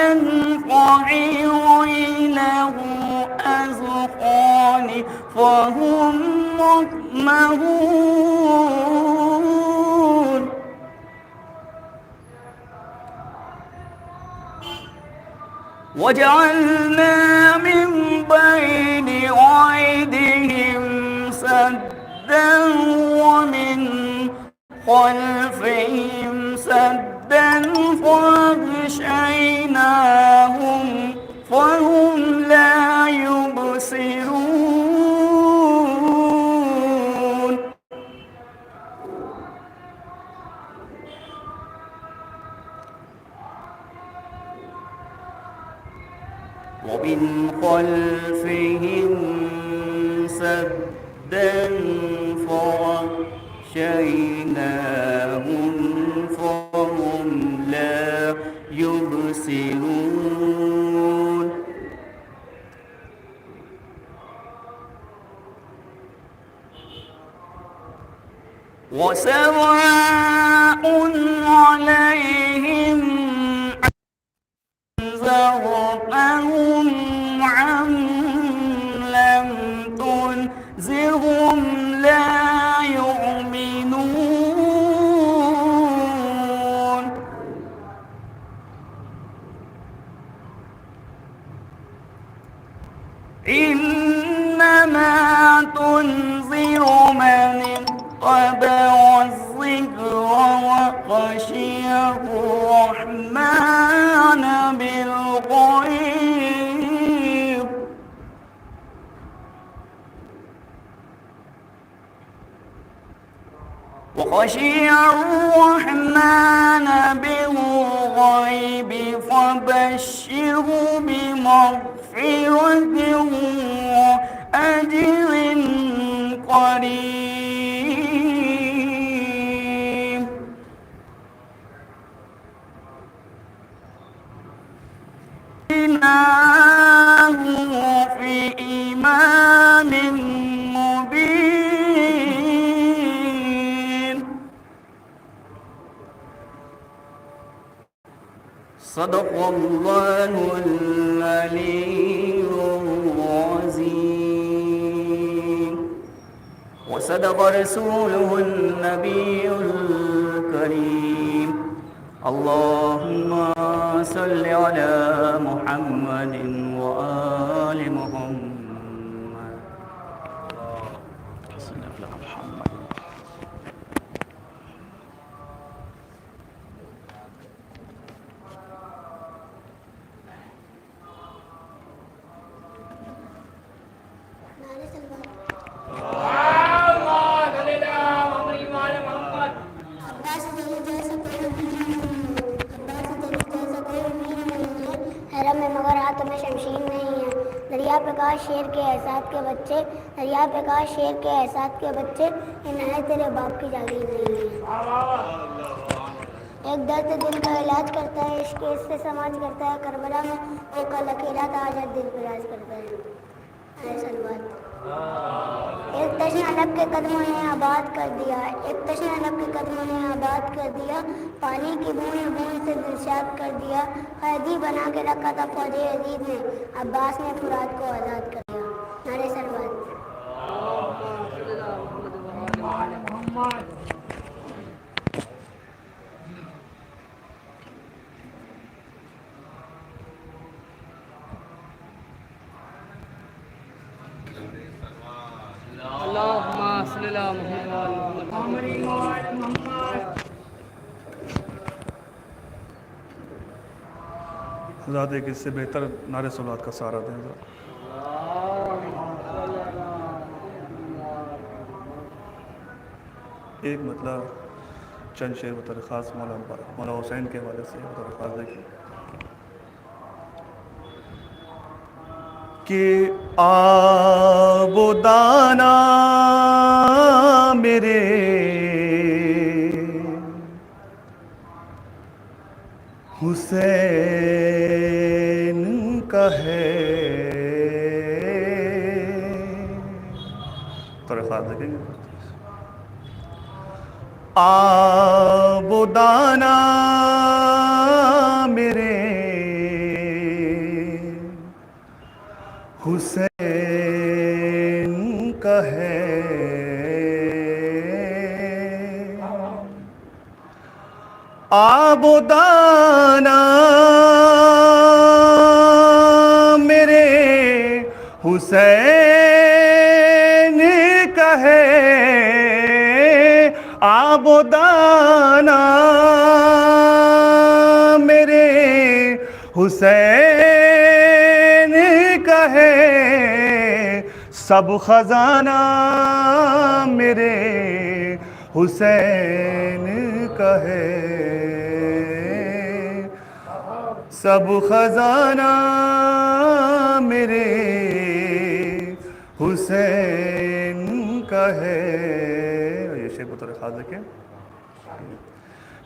تنقعر له أذقان فهم مقمحون وجعلنا من بين أيديهم سدا ومن خلفهم سدا فأغشيناهم فهم لا يبصرون ومن خلفهم سدا فأغشيناهم فهم لا يبصرون وسواء عليهم أنذرتهم أم لم تنذرهم لا يؤمنون إنما تنذر من اتبع الذكر وخشي الرحمن بالغيب فبشره بمغفرة وأجر قريب إنه في إمام مبين صدق الله العلي العظيم وصدق رسوله النبي الكريم اللهم صل على محمد وآل محمد صل على محمد دریا پہ کاش شیر کے احساس کے بچے دریا پہ کاش شیر کے احساس کے بچے یہ نہ تیرے باپ کی جاگیر نہیں ہے ایک درد دل کا علاج کرتا ہے عشق اس سے سماج کرتا ہے کربلا میں وہ کل اکیلا تھا آج ہر دل پہ راج کرتا ہے ایسا بات ایک تشنہ لب کے قدموں نے آباد کر دیا ایک تشنہ لب کے قدموں نے آباد کر دیا پانی کی بوند بوند سے دلشاد کر دیا قیدی بنا کے رکھا تھا فوج عزیز نے عباس نے فرات کو آزاد کر دیا نعرے سلوات ذات ایک اس سے بہتر نعرے صلوات کا سہارا دیں ذرا ایک مطلب چند شعر بطور خاص مولا حسین کے حوالے سے بطور خاص دیکھیں کہ آب و دانا میرے حسین کا ہے تھوڑا خاص دیکھیں گے آب و دانا میرے حسین کا ہے آب و دانہ میرے حسین کا ہے آب و دانہ میرے حسین کا ہے سب خزانہ میرے حسین کا ہے سب خزانہ میرے حسین کا ہے. یہ شعر بطور خاص دیکھیں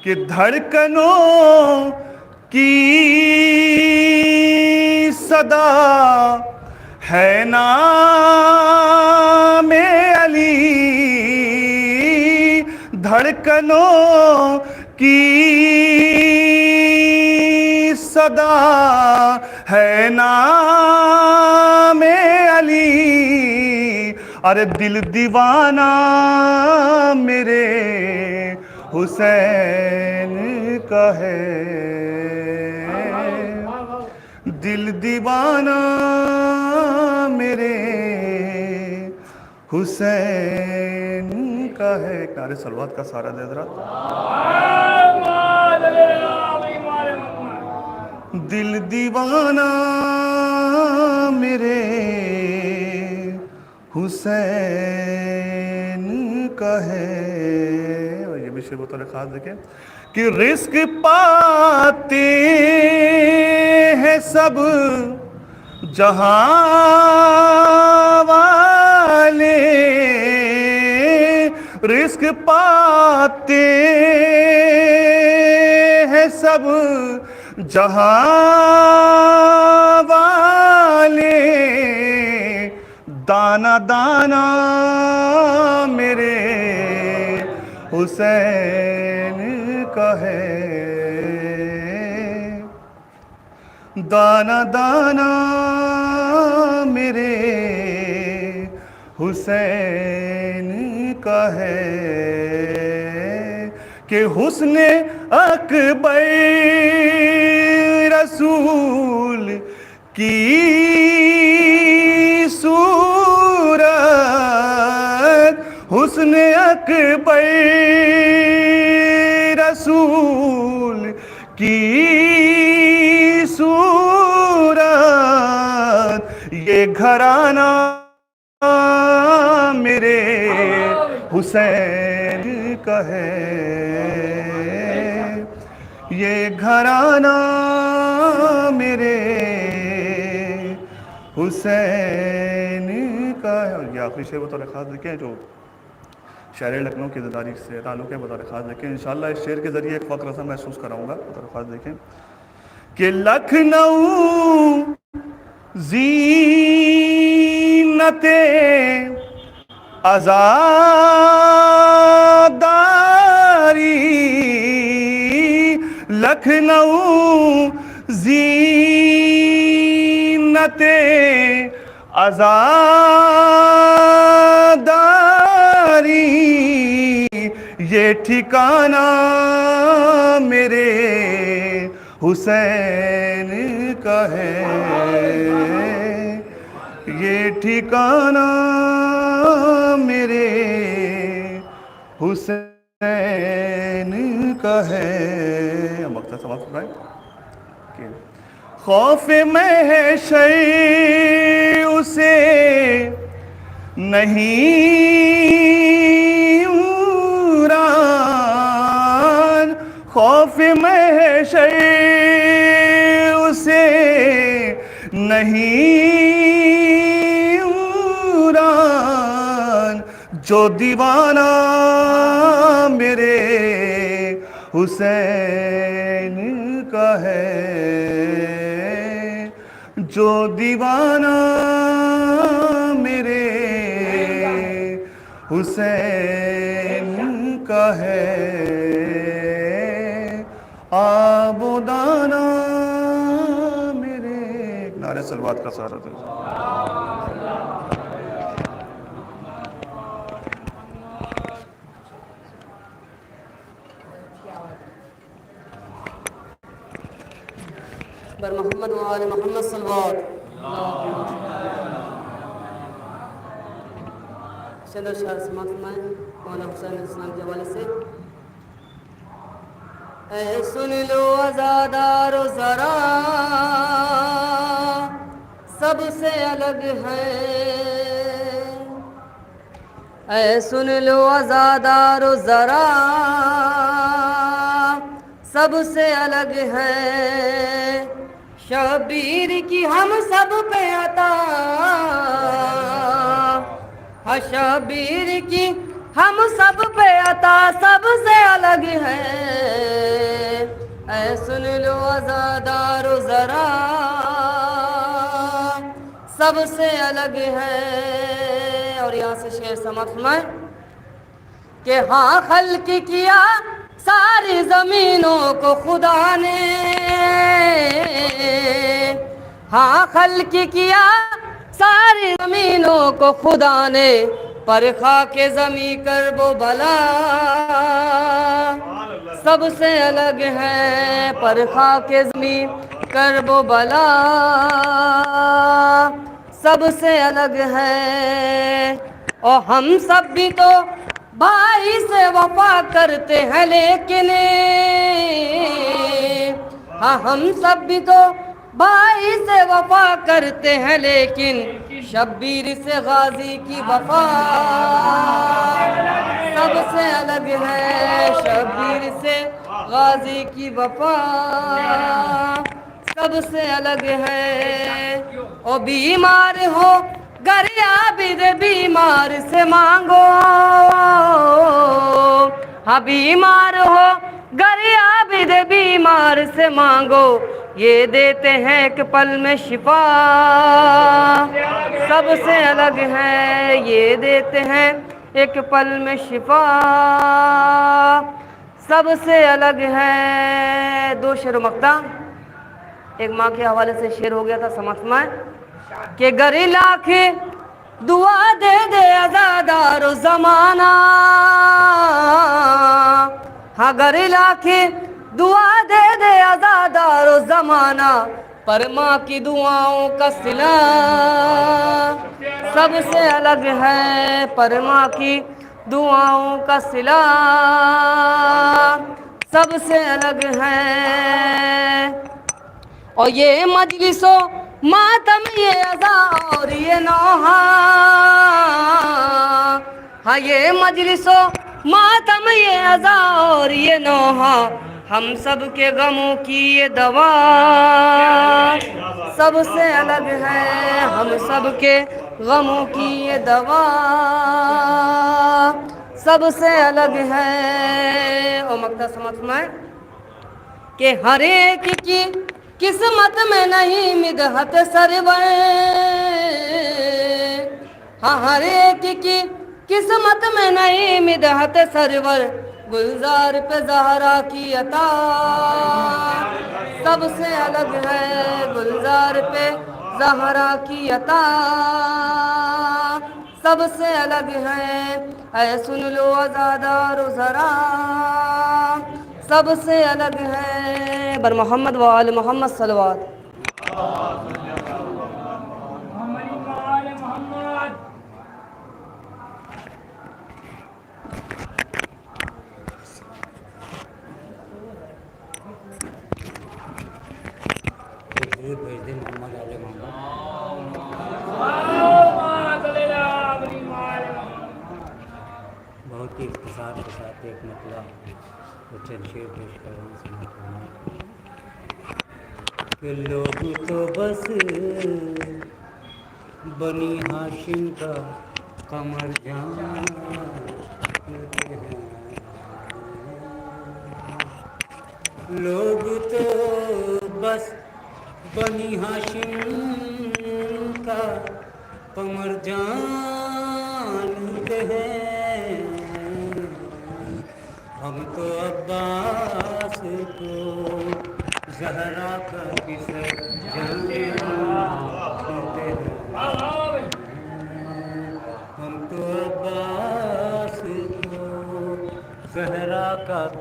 کہ دھڑکنوں کی صدا ہے نام علی دھڑکنوں کی صدا ہے نام علی ارے دل دیوانہ میرے حسین کا ہے دل دیوانہ میرے حسین کا ہے. ایک نعرے صلوات کا سہارا دے ذرا. دل دیوانہ میرے حسین کا ہے. اور یہ بھی شعر بطور خاص دیکھیں کہ رزق پاتے ہیں سب جہاں والے رزق پاتے ہیں سب جہاں والے دانا دانا میرے حسین کا ہے دانا دانا میرے حسین کا ہے کہ حسن اکبر رسول کی صورت حسن اکبر رسول کی صورت یہ گھرانہ میرے حسین کا ہے یہ گھرانہ میرے حسین کا ہے. اور یہ آخری شعر بطور خاص دیکھیں جو شہر لکھنؤ کی زداری سے تعلق ہے بطور خاص دیکھیں انشاءاللہ اس شعر کے ذریعے ایک فخر سا محسوس کراؤں گا بطور خاص دیکھیں کہ لکھنؤ زینت عزاداری لکھنؤ زینت عزاداری یہ ٹھکانہ میرے حسین کا ہے یہ ٹھکانہ میرے حسین کا ہے. مقصد سمجھ سکتے کہ خوف محشر اسے نہیں عمران خوف محشر اسے نہیں عمران جو دیوانہ میرے حسین کا ہے جو دیوانہ میرے حسین کا ہے آب و دانہ میرے نعرے صلوات کا سہارا دے. بر محمد و آل محمد صلوات. چلو شاہ سماعت فرمائیں مولانا حسین السلام کے حوالے سے. اے سن لو عزادارو ذرا سب سے الگ ہے. اے سن لو عزادارو ذرا سب سے الگ ہے. شبیر کی ہم سب پہ عطا شبیر کی ہم سب پہ عطا سب سے الگ ہے. اے سن لو عزادارو ذرا سب سے الگ ہے. اور یہاں سے شعر سماعت فرمائیں کہ ہاں خلق کیا ساری زمینوں کو خدا نے. ہاں خلق کیا ساری زمینوں کو خدا نے پر خاک زمیں کرب و بلا سب سے الگ ہے. پر خاک زمیں کرب و بلا سب سے الگ ہے. اور ہم سب بھی تو بھائی سے وفا کرتے ہیں لیکن ہاں ہم سب بھی تو بھائی سے وفا کرتے ہیں لیکن شبیر سے غازی کی وفا سب سے الگ ہے. شبیر سے غازی کی وفا سب سے الگ ہے. او بیمار ہو گر عابد بیمار سے مانگو. ہاں بیمار ہو گر عابد بیمار سے مانگو یہ دیتے ہیں ایک پل میں شفا سب سے الگ ہے. یہ دیتے ہیں ایک پل میں شفا سب سے الگ ہے. دو شعر و مقطع. ایک ماں کے حوالے سے شعر ہو گیا تھا سماعت فرمائیں کہ گر لاکھ دعا دے دے عزادار و زمانہ. ہاں گر لاکھ دعا دے دے عزادار و زمانہ پر ماں کی دعاؤں کا صلہ سب سے الگ ہے. پر ماں کی دعاؤں کا صلہ سب سے الگ ہے. اور یہ مجلس و ماتم یہ عزا اور یہ نوحہ ہاں یہ مجلس و ماتم یہ عزا اور یہ نوحہ ہم سب کے غموں کی یہ دوا سب سے الگ ہے. ہم سب کے غموں کی یہ دوا سب سے الگ ہے. اور مقطع سماعت فرمائیں کہ ہر ایک کی قسمت میں نہیں مدحت سرور. ہاں ہر ایک کی قسمت میں نہیں مدحت سرور. گلزار پہ زہرا کی عطا سب سے الگ ہے. گلزار پہ زہرا کی عطا سب سے الگ ہے. اے سن لو عزادارو ذرا سب سے الگ ہے. بر محمد و آل محمد صلوات. بہت ہی اختصار کے ساتھ ایک مطلب چند شعر پیش کر رہا ہوں سماعت فرمائیں کہ لوگ تو بس بنی ہاشم کا قمر جانتے ہیں. لوگ تو بس بنی ہاشم کا قمر جانتے ہیں. ہم تو عباس کو زہرا کا کسر جانتے ہیں.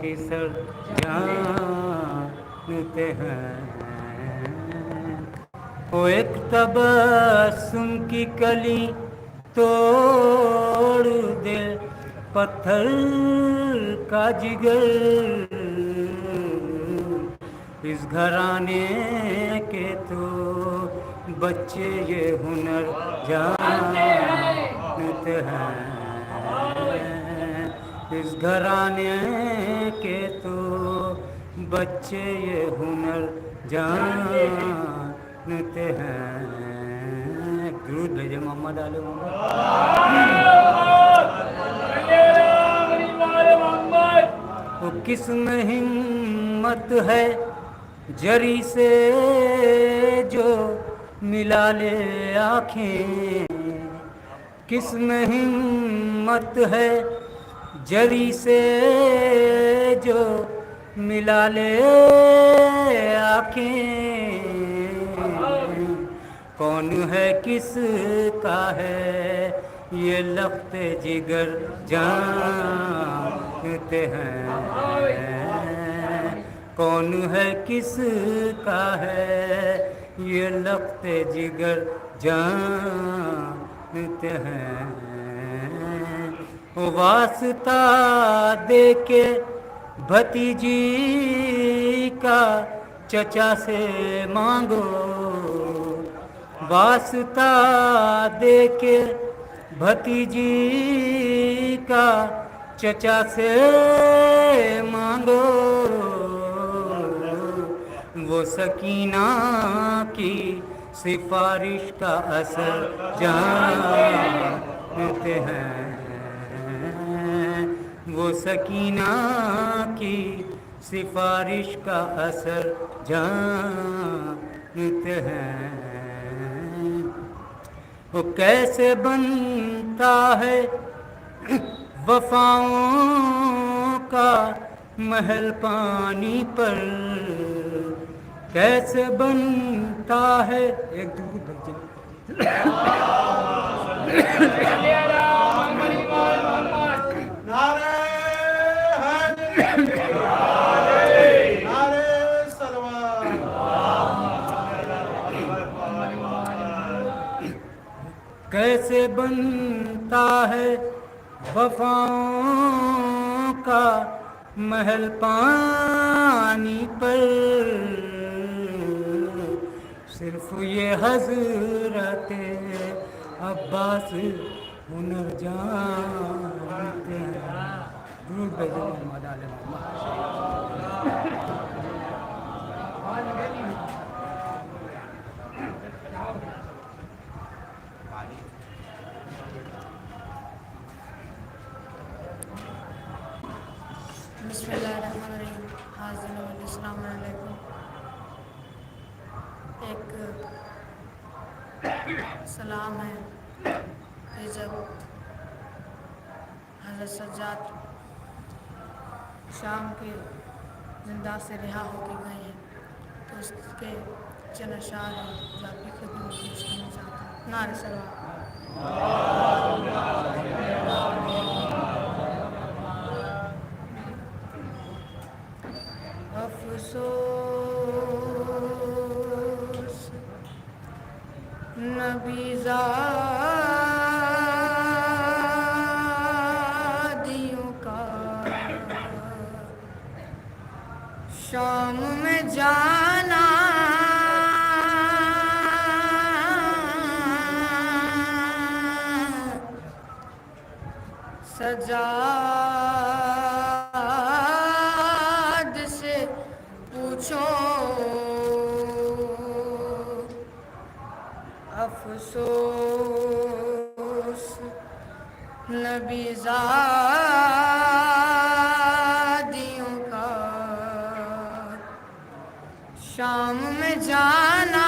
की सर जानते हैं। वो एक तबस्सुम की कली तोड़ दे पत्थर का जिगर, इस घराने के तो बच्चे ये हुनर जानते हैं। इस घराने के तो बच्चे ये हुनर जानते हैं। दुरूद भेजे मोहम्मद आले मोहम्मद। वो किस्म हिम्मत है जरी से जो मिला ले आँखें, किस्म हिम्मत है जरी से जो मिला ले आँखें। कौन है किसका है ये लफ्ते जिगर जानते हैं। कौन है किसका है ये लफ्ते जिगर जानते हैं। वास्ता दे के भतीजी का चचा से मांगो, वास्ता दे के भतीजी का चचा से मांगो। वो सकीना की सिफारिश का असर जानते हैं। वो सकीना की सिफारिश का असर जानते हैं। वो कैसे बनता है वफाओं का महल पानी पर, कैसे बनता है एक दूध कैसे बनता है वफाओं का महल पानी पर, सिर्फ ये हजरत अब्बास हुनर जानते हैं। दुरूद भेजो मोहम्मद आले मोहम्मद। बिस्मिल्लाहिर्रहमानिर्रहीम। अस्सलामु अलैकुम। एक सलाम है कि जब हज़रत सज्जाद शाम के जिंदा से रिहा होकर गए हैं तो उसके चंद अशआर हैं जो आपकी खिदमत में पेश करना चाहता हूँ। नारे सलवात। अफसोस नबीज़ादियों का शाम में जाना, सजाद से पूछो अफसोस नबीज़ादियों का शाम में जाना,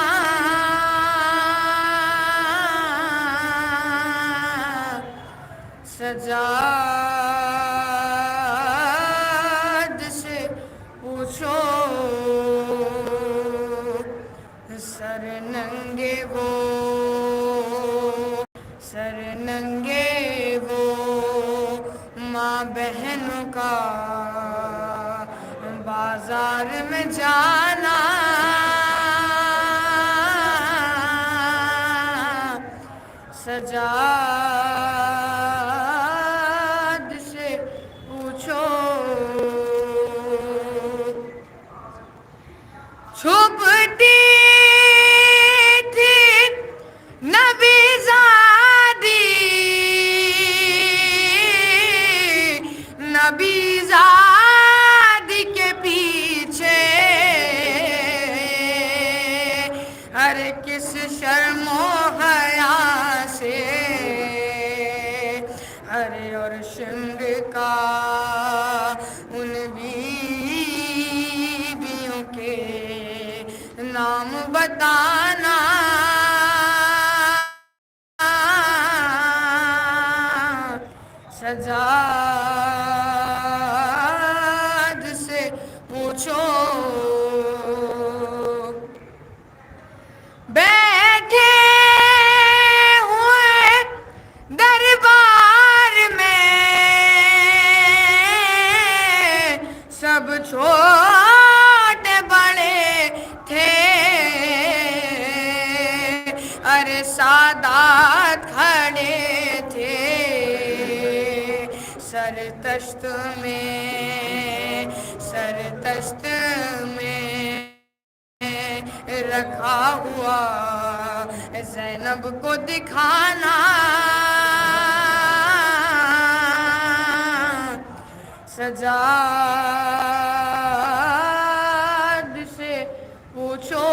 सजाद से पूछो सर नंगे वो माँ बहनों का बाजार में जाना सजाद से पूछो छुपती थी नबीज़ादी नबीज़ादी के पीछे अरे किस शर्मो हया से अरे और शिंग का उन बीवियों के नाम बताना सजाद से पूछो बैठे हुए दरबार में सब छोटे बड़े थे अरे सादात खड़े थे सर तश्त में रखा हुआ ज़ैनब को दिखाना सजाद से पूछो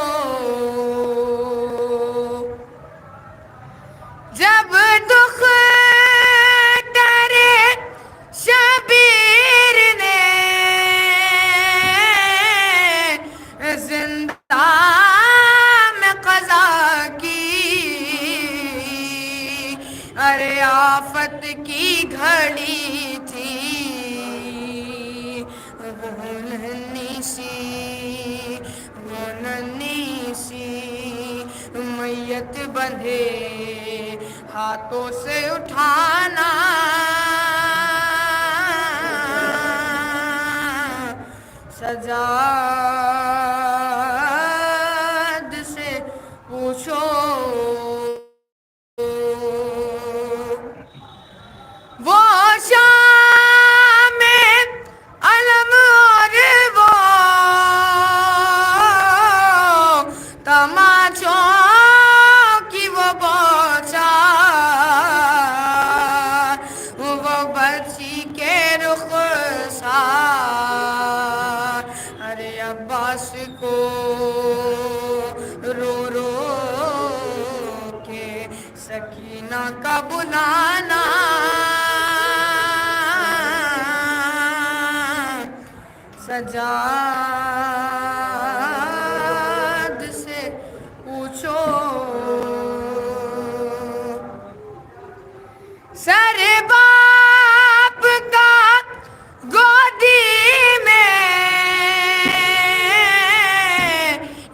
जब दुख करे शबीर ने जिंदा में क़ज़ा की अरे आफत की घड़ी थी वो नन्ही सी मैयत बंधे हाथों से उठाना सजाद से पूछो वो शाम में अलम और वो तमाचों की वो बौछार वो बच्ची के रुखसार अरे अब्बास को रो रो के सकीना का बुलाना सजाद से पूछो सर बाप का गोदी में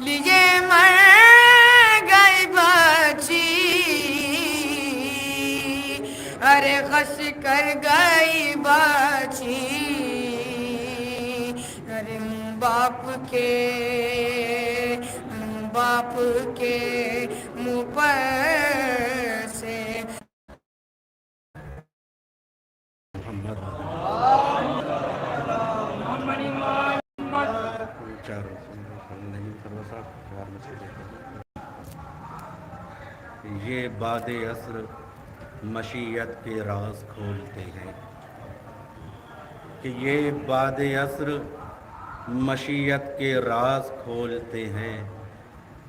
लिए मर गई बच्ची अरे खस कर गई बच्ची अरे बाप के मुँह पर से ये बाद असर मशीयत के राज खोलते हैं कि ये बाद असर मशीयत के राज खोलते हैं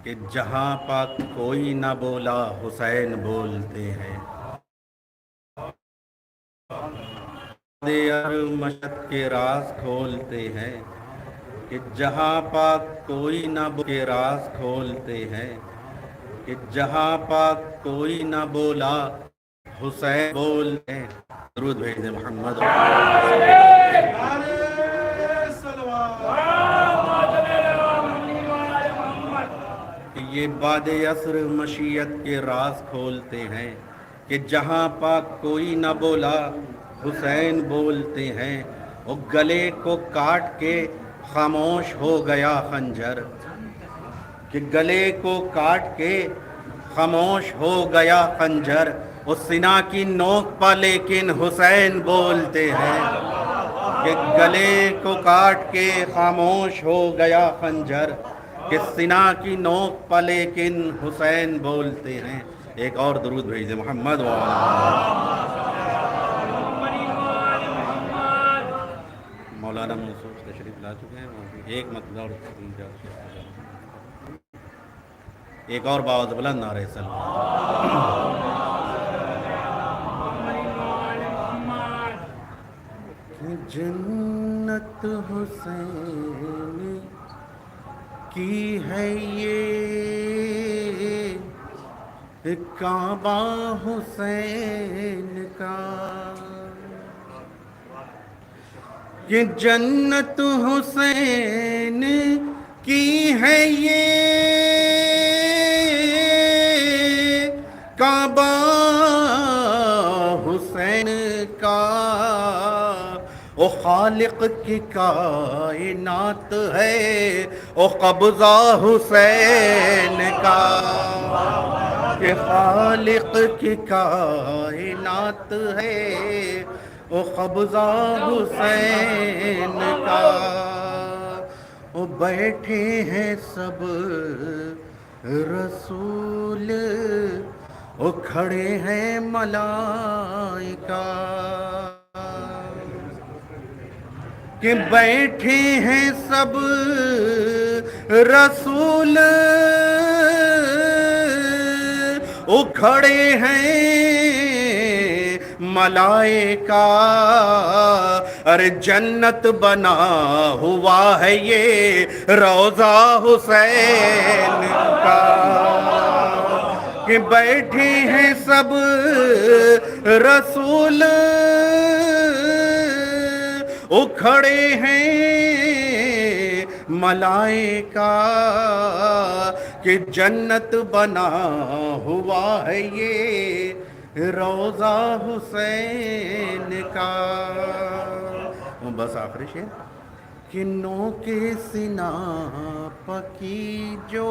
कि जहाँ पाक कोई ना बोला हुसैन बोलते हैं मशीयत के राज खोलते हैं कि जहाँ पाक कोई ना के राज खोलते हैं कि जहाँ पाक कोई ना बोला हुसैन बोलते हैं। दरूद भेज दे मोहम्मद। ये बाद असर मशीयत के राज खोलते हैं कि जहाँ पाक कोई ना बोला हुसैन बोलते हैं। वो गले को काट के खामोश हो गया खंजर कि गले को काट के खामोश हो गया खंजर उस सिना की नोक पर लेकिन हुसैन बोलते हैं कि गले को काट के खामोश हो गया खंजर कि सिना की नोक पर लेकिन हुसैन बोलते हैं। एक और दरूद भेज दे मोहम्मद मौलाना मंसूर तशरीफ ला चुके हैं। एक मतलब और एक और बावत बुलंद नारे सलाम। जन्नत हुसैन की है ये काबा हुसैन का ये जन्नत हुसैन की है ये काबा हुसैन का ओ खालिक की कायनात है ओ कब्जा हुसैन का कि खालिक की कायनात है ओ कब्जा हुसैन का। ओ बैठे हैं सब रसूल ओ खड़े हैं मलाइका कि बैठे हैं सब रसूल ओ खड़े हैं मलाइका। अरे जन्नत बना हुआ है ये रोज़ा हुसैन का कि बैठे हैं सब रसूल ओ खड़े हैं मलाइका कि जन्नत बना हुआ है ये रोज़ा हुसैन का। बस आखिरी शेर कि नो के सिना पकी जो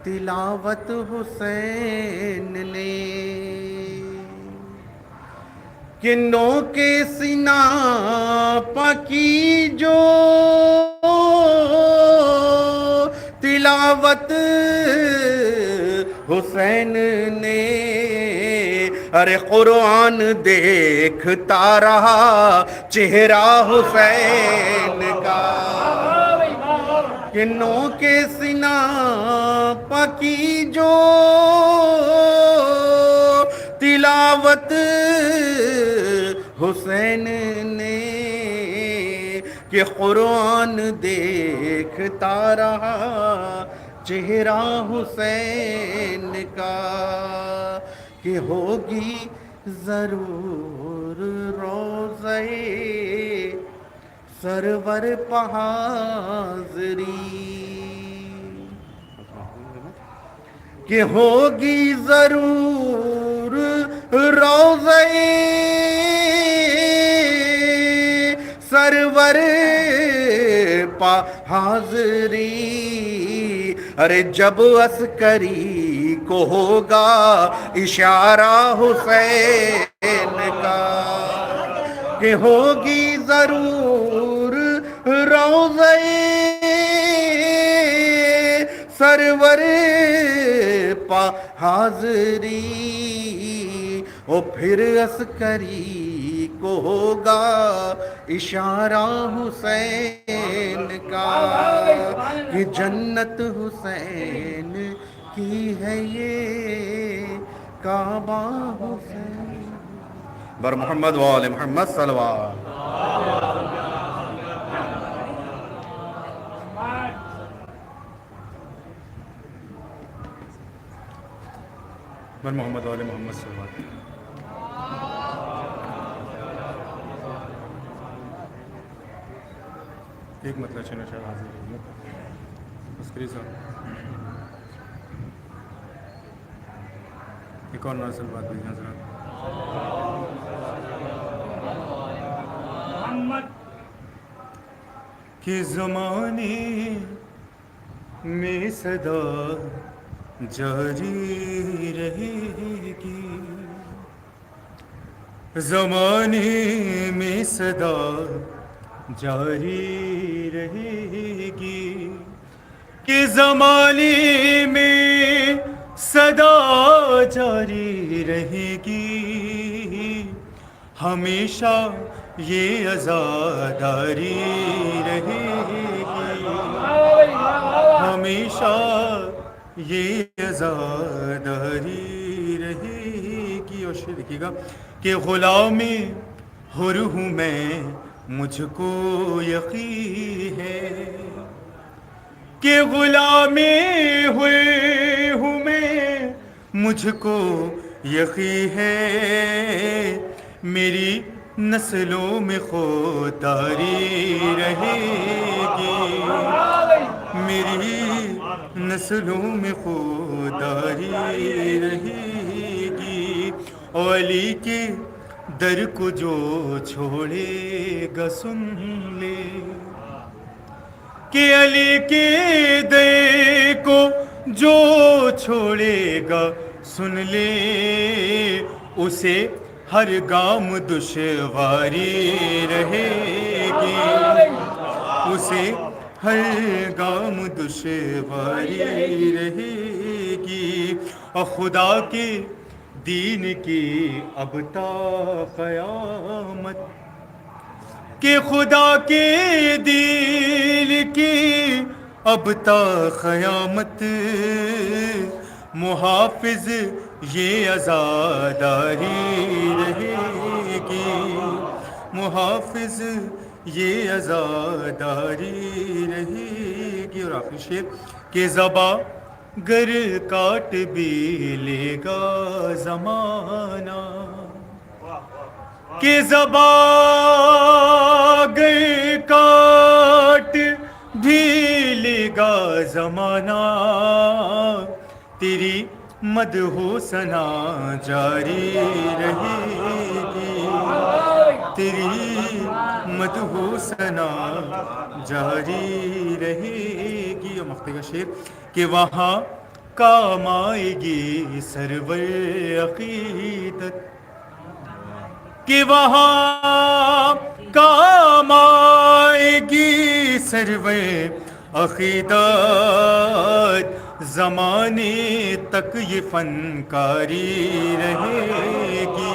तिलावत हुसैन ने किन्नों के सिना पकी जो तिलावत हुसैन ने। अरे कुरान देखता रहा चेहरा हुसैन का किन्नों के सिना पकी जो तिलावत हुसैन ने कि कुरान देखता रहा चेहरा हुसैन का कि होगी जरूर रोज़े सरवर पहाज़री कि होगी जरूर रोज़े सरवर पहाज़री। अरे जब अस्करी को होगा इशारा हुसैन का कि होगी जरूर रोज़े सरवर पहाज़री। ओ फिर अस्करी को होगा इशारा हुसैन का कि जन्नत हुसैन की है ये काबा हुसैन। बर मोहम्मद वाले मोहम्मद सल्लल्लाहु बर मोहम्मद वाले मोहम्मद सल्लल्लाहु। एक मतलब चैनल शायद हाजिर है अस्करी साहब एक और नासिल बात भेजना जरा کہ زمانے میں صدا جاری رہے گی، زمانے میں صدا جاری رہے گی، کہ زمانے میں صدا جاری رہے گی، ہمیشہ یہ عزاداری رہے گی، ہمیشہ یہ عزاداری رہے گی۔ اور شعر دیکھیے گا کہ غلام حر ہوں میں مجھ کو یقین ہے، کہ غلام حر ہوں میں مجھ کو یقین ہے، میری نسلوں میں خودداری رہے گی، میری نسلوں میں خودداری رہے گی، اور علی کے در کو جو چھوڑے گا سن لے، کہ علی کے در کو جو چھوڑے گا سن لے، اسے ہر گام دشواری رہے گی، اسے ہر گام دشواری رہے گی، اور خدا کے دین کی اب تا قیامت، کہ خدا کے دین کی اب تا قیامت، محافظ یہ عزاداری رہے گی، محافظ یہ عزاداری رہے گی۔ اور آخری شعر کہ زباں گر کاٹ بھی لے گا زمانہ، کہ زباں گر کاٹ بھی لے گا زمانہ، تیری مدح و ثنا جاری رہے گی، تیری مدح و ثنا جاری رہے گی۔ اور مقطع کا شعر کہ وہاں کام آئے گی سرور عقیدت، کہ وہاں کام آئے گی سرور عقیدت، زمانے تک یہ فنکاری رہے گی،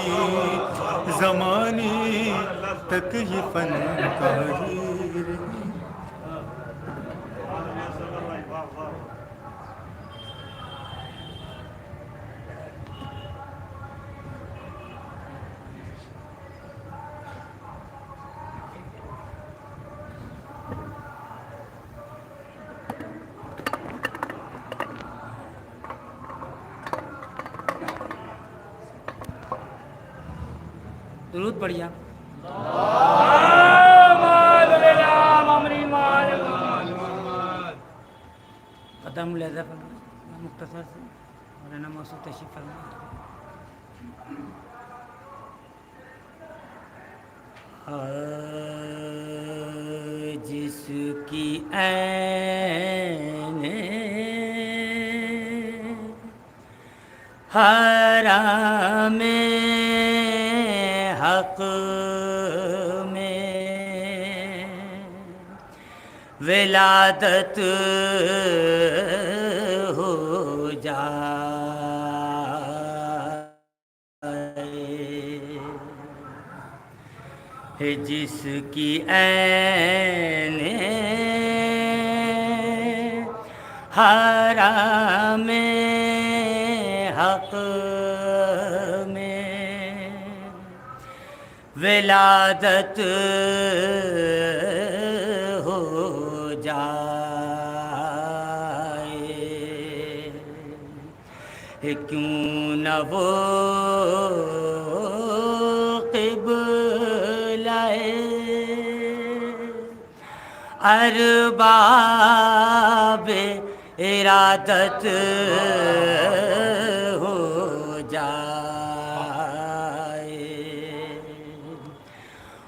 زمانے تک یہ فنکاری رہے گی۔ درود پڑھیا قدم لہذا فرمائے مختصر سے مولانا موصوف تشریف فرمائے۔ جس کی عین حرام حق میں ولادت ہو جائے، جس کی عین حرام حق میں ولادت ہو جائے، کیوں نہ وہ قبلہ ارباب ارادت ہو جائے،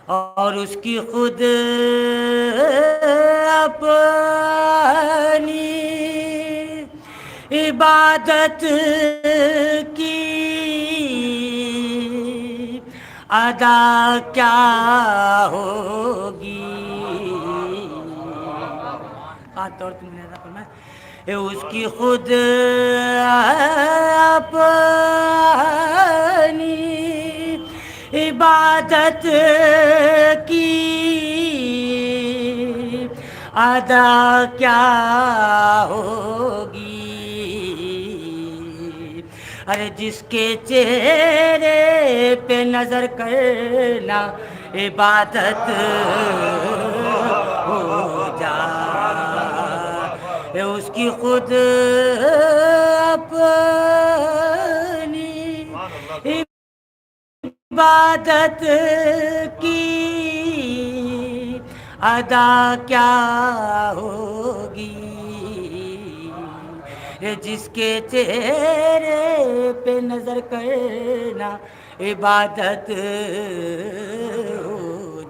اور اس کی خود عبادت کی ادا کیا ہوگی. خاص طور پہ میں نے فرمایا اس کی خود اپنی عبادت کی ادا کیا ہوگی. ارے جس کے چہرے پہ نظر کرنا عبادت ہو جائے اس کی خود اپنی عبادت کی ادا کیا ہوگی. جس کے چہرے پہ نظر کرنا عبادت ہو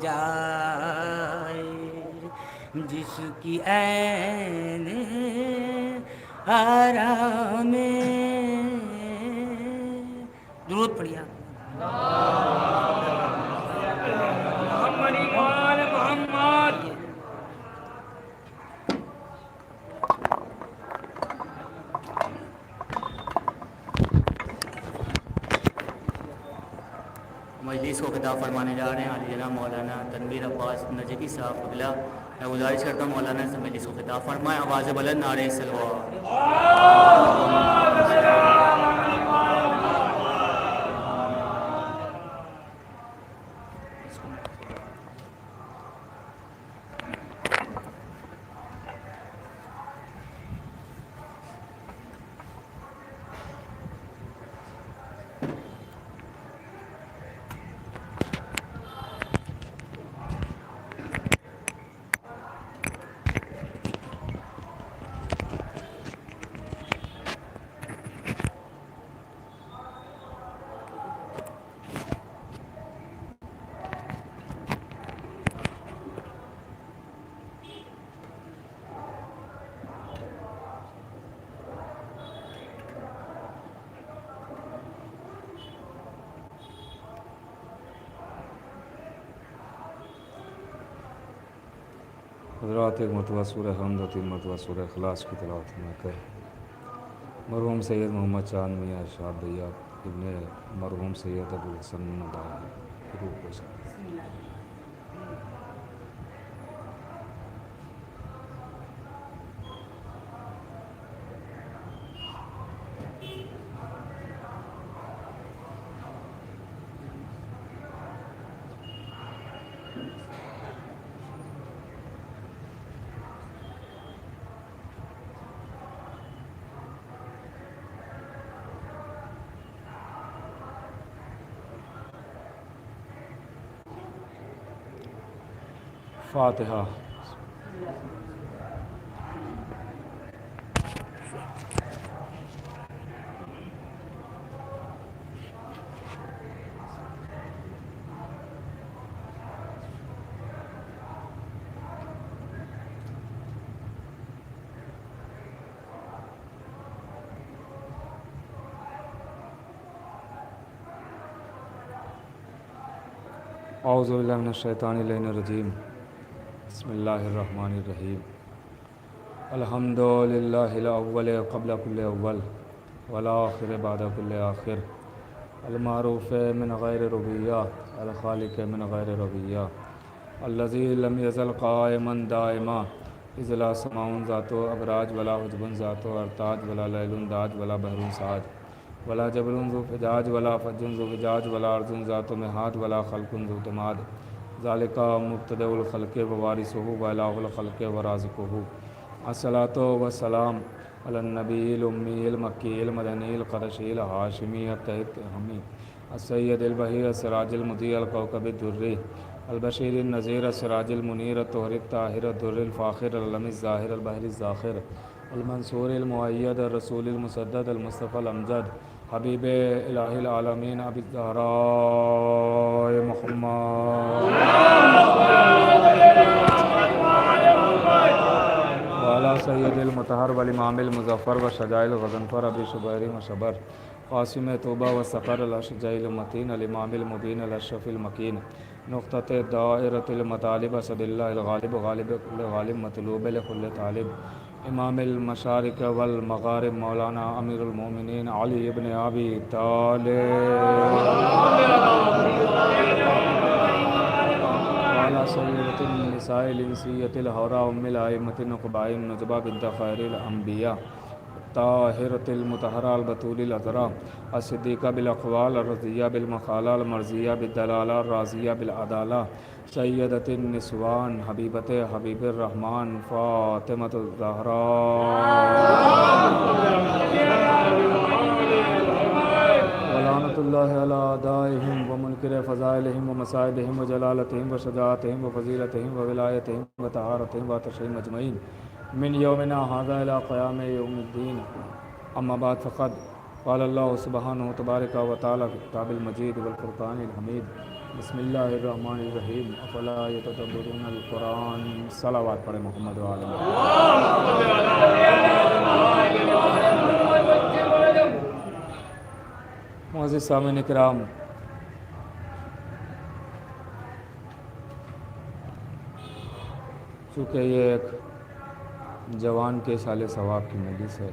جائے جس کی عین حرام میں. درود پڑھیے آپ. مجلس کو خطاب فرمانے جا رہے ہیں عالی جناب مولانا تنویر عباس نجفی صاحب قبلہ. میں گزارش کرتا ہوں مولانا سے مجلس کو خطاب فرمائیں. آواز بلند نعرہ صلوات. حضرات ایک مرتبہ سورہ حمد و 3 مرتبہ سورہ اخلاص کی تلاوت میں کریں. مرحوم سید محمد چاند میاں ارشاد بھیا ابن مرحوم سید ابو الحسن ندائی روح کو ساتھ. فاتحہ. اعوذ باللہ من الشیطان اللعین الرجیم. بسم اللہ الرحمن الرحیم. الحمد للہ الاول قبل کل اول والآخر بعد کل آخر المعروف من غیر ربیہ الخالق من غیر ربیہ الذی لم یزل قائما دائما اذ لا سماع ذات ابراج ولا حجب ذات ارتاج ولا لیل داج ولا بحر ساج ولا جبل ذو فجاج ولا فج ذو فجاج ولا ارض ذات مہاد ولا خلق ذو تماد ذالک مبتدع الخلق ووارثہ والہ الخلق ورازقہ. الصلاۃ والسلام علی النبی الامی المکی المدنی القرشی الہاشمی التہمی السید البہی السراج المضیء الکوکب الدری البشیر النذیر السراج المنیر الطہر الطاہر الدر الفاخر العلم الظاہر البحر الزاخر المنصور المؤید الرسول المسدد المصطفى الامجد حبیب الہ العالمین ابی الزہراء محمد وعلی सैयदिल मुतहर वल इमामिल मुज़फ़्फ़र व शजाइल गज़नफ़र अबी शुबैर व शबर क़ासिम तौबा व सक़र अल अशजाइल मतीन अल इमामिल मुबीन अल अशरफ़िल मकीन नुक़्तत दाइरतिल मतालिब असदिल्लाहिल गालिब गालिब कुल्ल गालिब मतलूब लिकुल्ल तालिब इमामिल मशारिक़ वल मग़ारिब मौलाना अमीरुल मोमिनीन अली इब्न अबी तालिब वाला सय्यदतिन निसाइल इंसियतिल हौरा उम्मिल आइम्मतिन नुक़बाइन नुजबा बिन्त खैरिल अंबिया ताहिरतिल मुतहरा अल बतूलिल अज़रा अस्सिद्दीक़ा बिल अक़वाल अर्रज़िया बिल मक़ाला अल मर्ज़िया बिद दलाला राज़िया बिल अदाला सय्यदतिन निस्वान हबीबते हबीबिर रहमान फ़ातिमतुज़ ज़हरा वलानतुल्लाहि अला आदाइहिम व मुनकिर फ़ज़ाइलिहिम व मसाइबिहिम व जलालतिहिम व शजाअतिहिम व फ़ज़ीलतिहिम व विलायतिहिम व तहारतिहिम व तशरीम अजमईन मिन यौमिना हाज़ा इला क़याम यौमिद्दीन अम्मा बाद फ़क़द क़ाल अल्लाहु सुब्हानहु तबारक व तआला फ़ी किताबिल मजीद वल फ़ुरक़ानिल हमीद बिस्मिल्लाहिर रहमानिर रहीम अफ़ला यतदब्बरूनल क़ुरान सलावत पढ़े मोहम्मद व आले मुअज़्ज़िज़ सामिन इकराम, चूँकि ये एक जवान के साले सवाब की मजलिस है,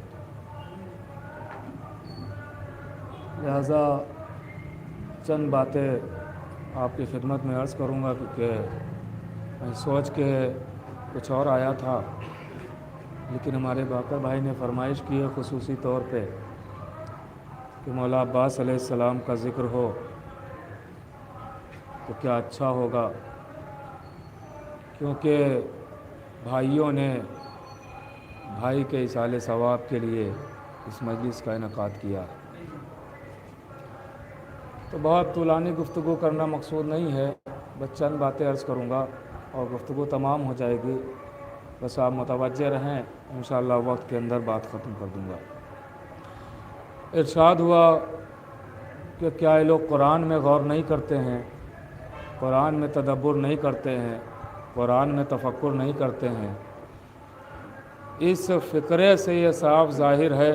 लिहाजा चंद बातें आपकी खिदमत में अर्ज़ करूँगा क्योंकि मैं सोच के कुछ और आया था, लेकिन हमारे बाकर भाई ने फरमाइश की है ख़ुसूसी तौर पे कि मौला अब्बास अलैहिस्सलाम का ज़िक्र हो तो क्या अच्छा होगा, क्योंकि भाइयों ने भाई के इसाले सवाब के लिए इस मजलिस का इनेकाद किया। तो बहुत तूलानी गुफ्तगू करना मकसूद नहीं है, बस चंद बातें अर्ज़ करूँगा और गुफ्तगू तमाम हो जाएगी। बस आप मुतवज्जे रहें, इंशाअल्लाह वक्त के अंदर बात ख़त्म कर दूँगा। इरशाद हुआ कि क्या ये लोग कुरान में गौर नहीं करते हैं, कुरान में तदब्बुर नहीं करते हैं, कुरान में तफक्कुर नहीं करते हैं। इस फ़िक्रे से ये साफ ज़ाहिर है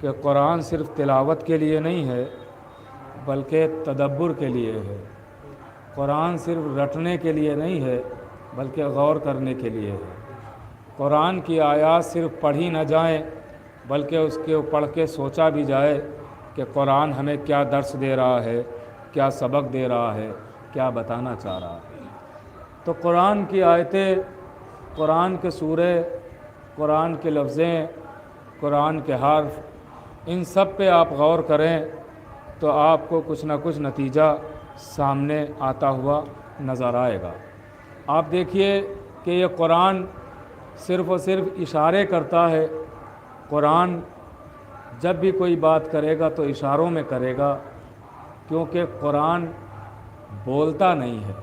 कि कुरान सिर्फ़ तिलावत के लिए नहीं है बल्कि तदब्बुर के लिए है। कुरान सिर्फ़ रटने के लिए नहीं है बल्कि गौर करने के लिए है। कुरान की आयत सिर्फ़ पढ़ी न जाएं बल्कि उसके पढ़ के सोचा भी जाए कि कुरान हमें क्या दर्स दे रहा है, क्या सबक दे रहा है, क्या बताना चाह रहा है। तो कुरान की आयतें, कुरान के सूरे, कुरान के लफ्ज़ें, कुरान के हर्फ, इन सब पे आप गौर करें तो आपको कुछ ना कुछ नतीजा सामने आता हुआ नज़र आएगा। आप देखिए कि ये कुरान सिर्फ़ और सिर्फ इशारे करता है। कुरान जब भी कोई बात करेगा तो इशारों में करेगा, क्योंकि कुरान बोलता नहीं है,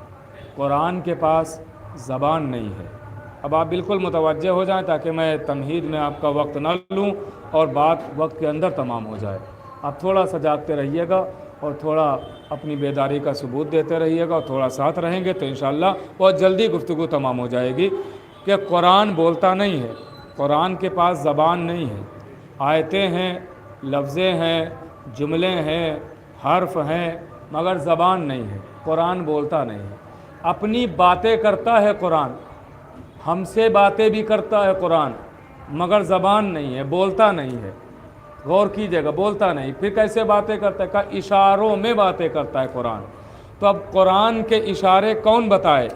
कुरान के पास ज़बान नहीं है। अब आप बिल्कुल मुतवज्जे हो जाएं ताकि मैं तमहीद में आपका वक्त न लूं और बात वक्त के अंदर तमाम हो जाए। आप थोड़ा सा जागते रहिएगा और थोड़ा अपनी बेदारी का सबूत देते रहिएगा और थोड़ा साथ रहेंगे तो इंशाअल्लाह बहुत जल्दी गुफ्तगू तमाम हो जाएगी कि कुरान बोलता नहीं है, कुरान के पास ज़बान नहीं है। आयतें हैं, लफ्ज़ें हैं, जुमले हैं, हर्फ हैं, मगर ज़बान नहीं है। कुरान बोलता नहीं है, अपनी बातें करता है कुरान, हमसे बातें भी करता है कुरान, मगर ज़बान नहीं है, बोलता नहीं है। गौर कीजिएगा, बोलता नहीं। फिर कैसे बातें करता है? कहा इशारों में बातें करता है कुरान। तो अब कुरान के इशारे कौन बताए,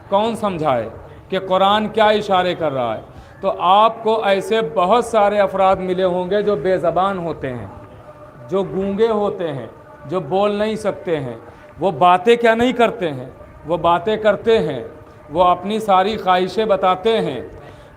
कौन समझाए कि कुरान क्या इशारे कर रहा है? तो आपको ऐसे बहुत सारे अफराद मिले होंगे जो बेज़बान होते हैं, जो गूंगे होते हैं, जो बोल नहीं सकते हैं। वो बातें क्या नहीं करते हैं, वो बातें करते हैं, वो अपनी सारी ख्वाहिशें बताते हैं,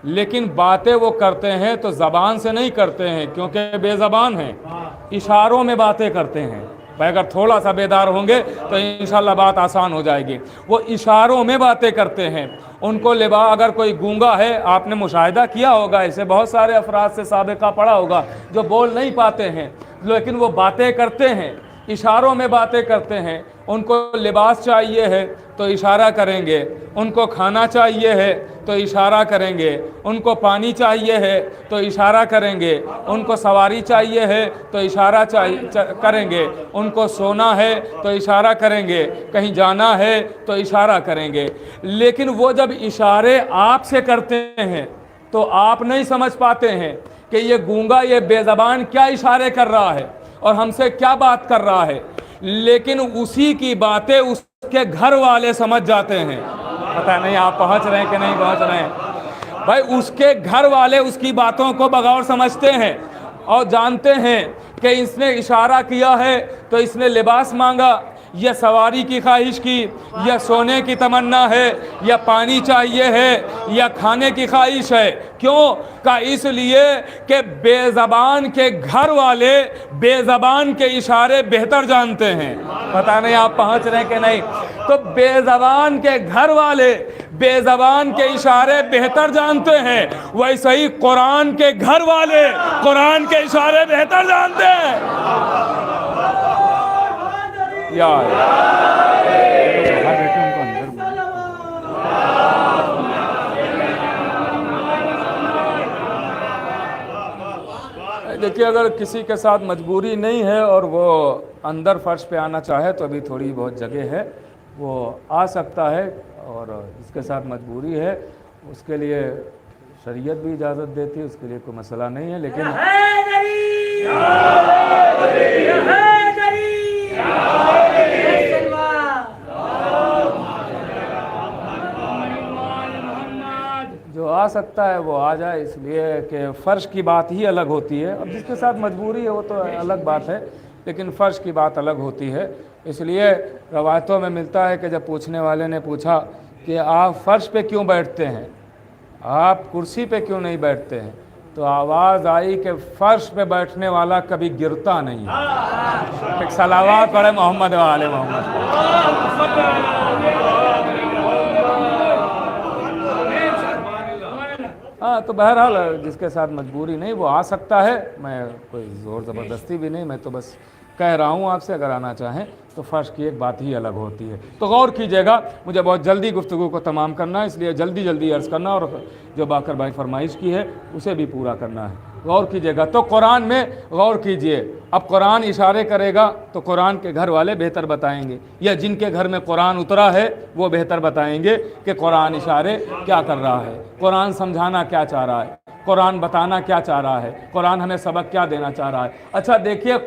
लेकिन बातें वो करते हैं तो ज़बान से नहीं करते हैं क्योंकि बेज़बान हैं, इशारों में बातें करते हैं। भाई अगर थोड़ा सा बेदार होंगे तो इंशाल्लाह बात आसान हो जाएगी। वो इशारों में बातें करते हैं। उनको अगर कोई गूंगा है, आपने मुशाहिदा किया होगा, ऐसे बहुत सारे अफराद से साबिका पड़ा होगा जो बोल नहीं पाते हैं लेकिन वो बातें करते हैं। इशारों में बातें करते हैं। उनको लिबास चाहिए है तो इशारा करेंगे, उनको खाना चाहिए है तो इशारा करेंगे, उनको पानी चाहिए है तो इशारा करेंगे, उनको सवारी चाहिए है तो इशारा करेंगे, उनको सोना है तो इशारा करेंगे, कहीं जाना है तो इशारा करेंगे। लेकिन वो जब इशारे आपसे करते हैं तो आप नहीं समझ पाते हैं कि ये गूंगा, ये बेज़बान क्या इशारे कर रहा है और हमसे क्या बात कर रहा है। लेकिन उसी की बातें उसके घर वाले समझ जाते हैं। पता नहीं आप पहुंच रहे हैं कि नहीं पहुंच रहे हैं। भाई उसके घर वाले उसकी बातों को बगौर समझते हैं और जानते हैं कि इसने इशारा किया है तो इसने लिबास मांगा, या सवारी की ख्वाहिश की, या सोने की तमन्ना है, या पानी चाहिए है, या खाने की ख्वाहिश है। क्यों का इसलिए कि बेज़बान के घर वाले बेज़बान के इशारे बेहतर जानते हैं। पता नहीं आप पहुंच रहे हैं कि नहीं। तो बेज़बान के घर वाले बेज़बान के इशारे बेहतर जानते हैं, वैसे ही कुरान के घर वाले कुरान के इशारे बेहतर जानते हैं। यार देखिए, अगर किसी के साथ मजबूरी नहीं है और वो अंदर फर्श पे आना चाहे तो अभी थोड़ी बहुत जगह है, वो आ सकता है। और जिसके साथ मजबूरी है उसके लिए शरीयत भी इजाज़त देती है, उसके लिए कोई मसला नहीं है। लेकिन जो आ सकता है वो आ जाए, इसलिए कि फ़र्श की बात ही अलग होती है। अब जिसके साथ मजबूरी है वो तो अलग बात है, लेकिन फ़र्श की बात अलग होती है। इसलिए रवायतों में मिलता है कि जब पूछने वाले ने पूछा कि आप फ़र्श पे क्यों बैठते हैं, आप कुर्सी पे क्यों नहीं बैठते हैं, तो आवाज़ आई कि फ़र्श पे बैठने वाला कभी गिरता नहीं है। एक सलावत पढ़े मोहम्मद वाले मोहम्मद। हाँ, तो बहरहाल जिसके साथ मजबूरी नहीं वो आ सकता है। मैं कोई ज़ोर ज़बरदस्ती भी नहीं, मैं तो बस कह रहा हूँ आपसे, अगर आना चाहें तो फ़र्श की एक बात ही अलग होती है। तो गौर कीजिएगा, मुझे बहुत जल्दी गुफ्तगू को तमाम करना है, इसलिए जल्दी जल्दी अर्ज़ करना और जो बाकर भाई फरमाइश की है उसे भी पूरा करना है। गौर कीजिएगा। तो कुरान में गौर कीजिए, अब कुरान इशारे करेगा तो कुरान के घर वाले बेहतर बताएंगे, या जिनके घर में कुरान उतरा है वो बेहतर बताएंगे कि कुरान इशारे क्या कर रहा है, कुरान समझाना क्या चाह रहा है, कुरान बताना क्या चाह रहा है, कुरान हमें सबक क्या देना चाह रहा है। अच्छा देखिए,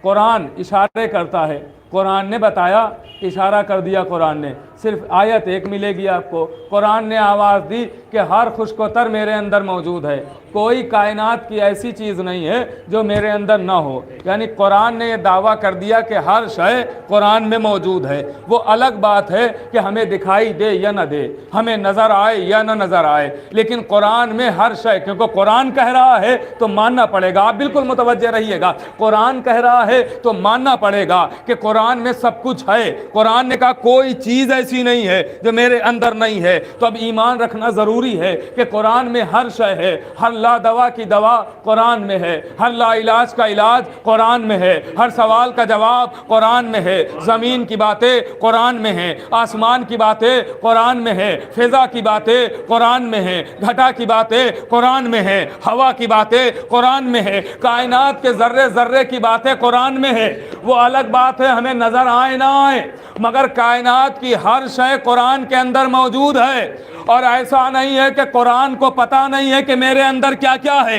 कुरान इशारे करता है। कुरान ने बताया, इशारा कर दिया कुरान ने, सिर्फ आयत एक मिलेगी आपको। कुरान ने आवाज़ दी कि हर खुशकोतर मेरे अंदर मौजूद है, कोई कायनात की ऐसी चीज़ नहीं है जो मेरे अंदर ना हो। यानी कुरान ने यह दावा कर दिया कि हर शय कुरान में मौजूद है। वो अलग बात है कि हमें दिखाई दे या ना दे, हमें नज़र आए या ना नज़र आए, लेकिन कुरान में हर शय, क्योंकि कुरान कह रहा है तो मानना पड़ेगा। आप बिल्कुल मुतवज्जे रहिएगा, कुरान कह रहा है तो मानना पड़ेगा कि कुरान में सब कुछ है। कुरान ने कहा कोई चीज़ ऐसी नहीं है जो मेरे अंदर नहीं है। तो अब ईमान रखना ज़रूरी है कि कुरान में हर शय है, हर ला दवा की दवा कुरान में है, हर ला इलाज का इलाज कुरान में है, हर सवाल का जवाब कुरान में है, ज़मीन की बातें कुरान में है, आसमान की बातें कुरान में है, फ़िज़ा की बातें कुरान में है, घटा की बातें कुरान में है, हवा की बातें कुरान में है, कायनात के ज़र्रे ज़र्रे की बातें कुरान में है। वो अलग बात है हमें नज़र आए ना आए, मगर कायनात की हर शय कुरान के अंदर मौजूद है। और ऐसा नहीं है कि कुरान को पता नहीं है कि मेरे अंदर क्या क्या है।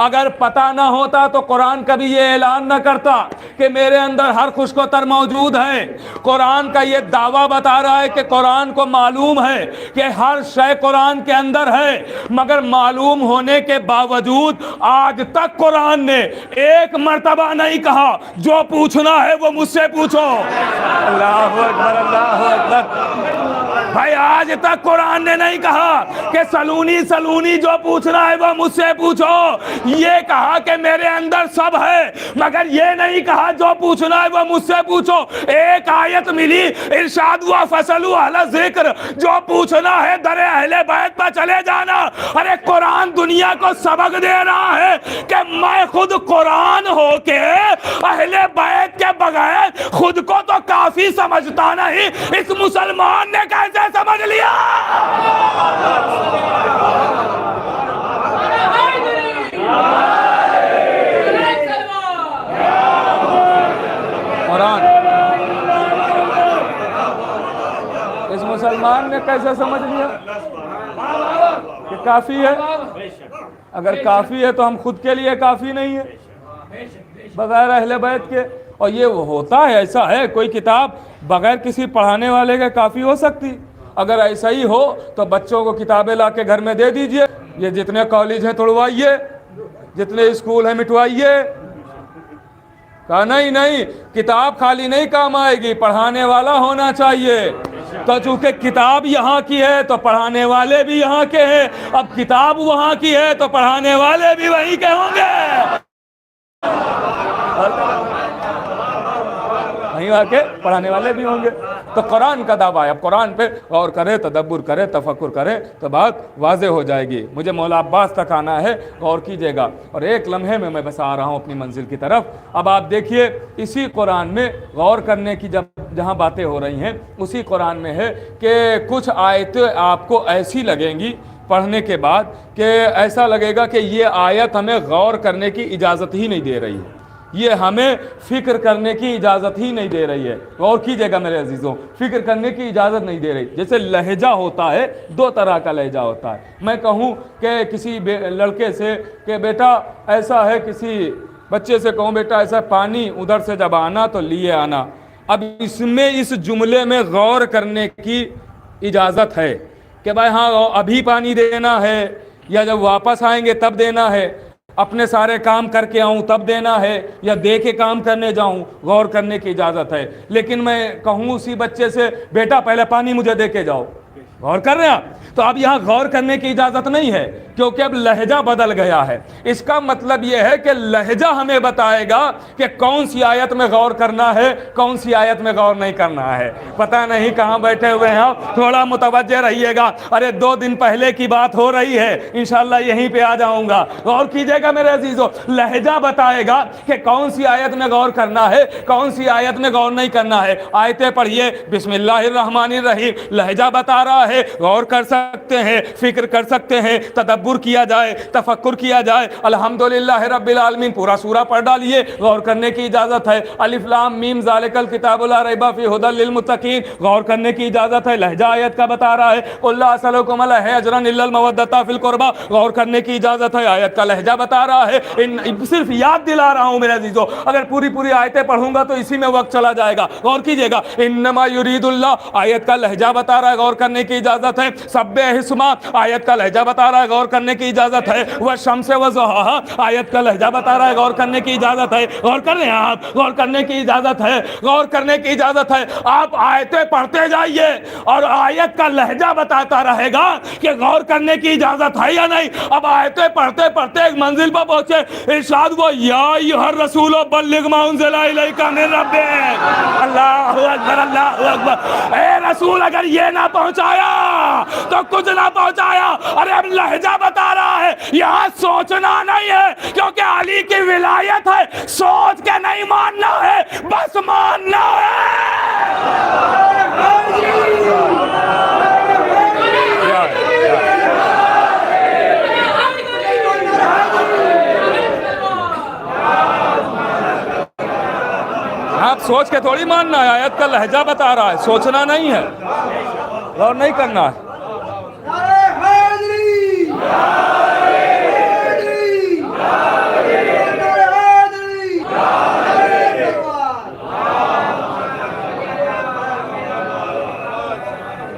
अगर पता ना होता तो कुरान कभी ये ऐलान ना करता कि मेरे अंदर हर खुशकोतर मौजूद है। कुरान का ये दावा बता रहा है कि कुरान को मालूम है कि हर शय कुरान के अंदर है, मगर मालूम होने के बावजूद आज तक कुरान ने एक मर्तबा नहीं कहा जो पूछना है वो मुझसे पूछो। अल्लाहु अकबर, अल्लाहु अकबर। भाई आज तक कुरान ने नहीं कहा कि सलूनी सलूनी जो पूछना है वो मुझसे पूछो, ये कहा कि मेरे अंदर सब है, मगर ये नहीं कहा जो पूछना है वो मुझसे पूछो। एक आयत मिली, इरशाद हुआ फसलू अहला जिक्र, जो पूछना है दरे अहले बैत पर चले जाना। अरे कुरान दुनिया को सबक दे रहा है कि मैं खुद कुरान होके अहले बैत के बगैर खुद को तो काफी समझता नहीं, इस मुसलमान ने कैसे समझ लिया? कुरान इस मुसलमान ने कैसे समझ लिया कि काफी है? अगर काफी है तो हम खुद के लिए काफी नहीं है बगैर अहले बैत के। और ये होता है, ऐसा है, कोई किताब बगैर किसी पढ़ाने वाले के काफ़ी हो सकती। अगर ऐसा ही हो तो बच्चों को किताबें ला के घर में दे दीजिए, ये जितने कॉलेज हैं तोड़वाइए, जितने स्कूल हैं मिटवाइए। कहा नहीं नहीं, किताब खाली नहीं काम आएगी, पढ़ाने वाला होना चाहिए। तो चूंकि किताब यहाँ की है तो पढ़ाने वाले भी यहाँ के हैं, अब किताब वहाँ की है तो पढ़ाने वाले भी वहीं के होंगे, वहीं आके पढ़ाने वाले भी होंगे। तो कुरान का दावा है। अब कुरान पे गौर करे, तदब्बुर करे, तफक्कुर करे तो बात वाज़े हो जाएगी। मुझे मौला अब्बास तक आना है, गौर कीजिएगा, और एक लम्हे में मैं बस आ रहा हूँ अपनी मंजिल की तरफ। अब आप देखिए, इसी कुरान में गौर करने की जब जहाँ बातें हो रही हैं, उसी कुरान में है कि कुछ आयतें आपको ऐसी लगेंगी पढ़ने के बाद कि ऐसा लगेगा कि ये आयत हमें गौर करने की इजाज़त ही नहीं दे रही है, ये हमें फ़िक्र करने की इजाज़त ही नहीं दे रही है। गौर कीजिएगा मेरे अजीज़ों, फ़िक्र करने की इजाज़त नहीं दे रही। जैसे लहजा होता है, दो तरह का लहजा होता है। मैं कहूँ कि किसी लड़के से कि बेटा ऐसा है, किसी बच्चे से कहूँ बेटा ऐसा पानी उधर से जब आना तो लिए आना। अब इसमें इस जुमले में गौर करने की इजाज़त है कि भाई हाँ अभी पानी देना है, या जब वापस आएंगे तब देना है, अपने सारे काम करके आऊं तब देना है, या दे के काम करने जाऊं, गौर करने की इजाज़त है। लेकिन मैं कहूं उसी बच्चे से बेटा पहले पानी मुझे दे के जाओ, गौर कर रहे हैं? तो अब यहाँ गौर करने की इजाज़त नहीं है, क्योंकि अब लहजा बदल गया है। इसका मतलब यह है कि लहजा हमें बताएगा कि कौन सी आयत में गौर करना है, कौन सी आयत में गौर नहीं करना है। पता नहीं कहाँ बैठे हुए हैं आप, थोड़ा मुतवज्जे रहिएगा। अरे 2 दिन पहले की बात हो रही है, इंशाल्लाह यहीं पे आ जाऊंगा। गौर कीजिएगा मेरे अजीजों, लहजा बताएगा कि कौन सी आयत में गौर करना है, कौन सी आयत में गौर नहीं करना है। आयतें पढ़िए, बिस्मिल्लाहिर्रहमानिर्रहीम, लहजा बता रहा है, गौर कर सकते हैं, फिक्र कर सकते हैं, तदब्बुर किया जाए, तफक्कुर किया जाए। अल्हम्दुलिल्लाह रब्बिल आलमीन पूरा सूरा पढ़ डालिए, गौर करने की इजाज़त है। अलिफ लाम मीम ज़ालिकल किताबु ला रैबा फीह हुदल लिल मुत्तकीन, गौर करने की इजाज़त है। लहजा आयत का बता रहा है, कुल ला असलुकुम अलैहि अजरन इल्लल मवद्दता फिल कुर्बा, गौर करने की इजाज़त है। आयत का लहजा बता रहा है। सिर्फ याद दिला रहा हूँ मेरे अजीजों, अगर पूरी आयतें पढ़ूंगा तो इसी में वक्त चला जाएगा। गौर कीजिएगा, इन्नमा युरीदुल्लाह, आयत का लहजा बता रहा है, गौर करने की इजाज़त है। सब्बिहिस्मा, आयत का लहजा बता रहा है, गौर करने की इजाज़त है। वह शम्स व ज़ुहा, आयत का लहजा बता रहा है, गौर करने की इजाज़त है। गौर कर रहे हैं आप, गौर करने की इजाज़त है, गौर करने की इजाज़त है। आप आयतें पढ़ते जाइए और आयत का लहजा बताता रहेगा कि गौर करने की इजाज़त है या नहीं। अब आयतें पढ़ते पढ़ते एक मंजिल पर पहुंचे, इरशाद वो या अय्युहर रसूल बल्लिग मा उनज़िला इलैका मिन रब्बिक, अल्लाहु अकबर, अल्लाहु अकबर। ए रसूल, अगर ये ना पहुंचाया तो कुछ ना पहुंचाया। अरे अब लहजा बता रहा है, यहाँ सोचना नहीं है, क्योंकि अली की विलायत है, सोच के नहीं मानना है, बस मानना है। आप सोच के थोड़ी मानना है, आयत का लहजा बता रहा है, सोचना नहीं है, और नहीं करना है।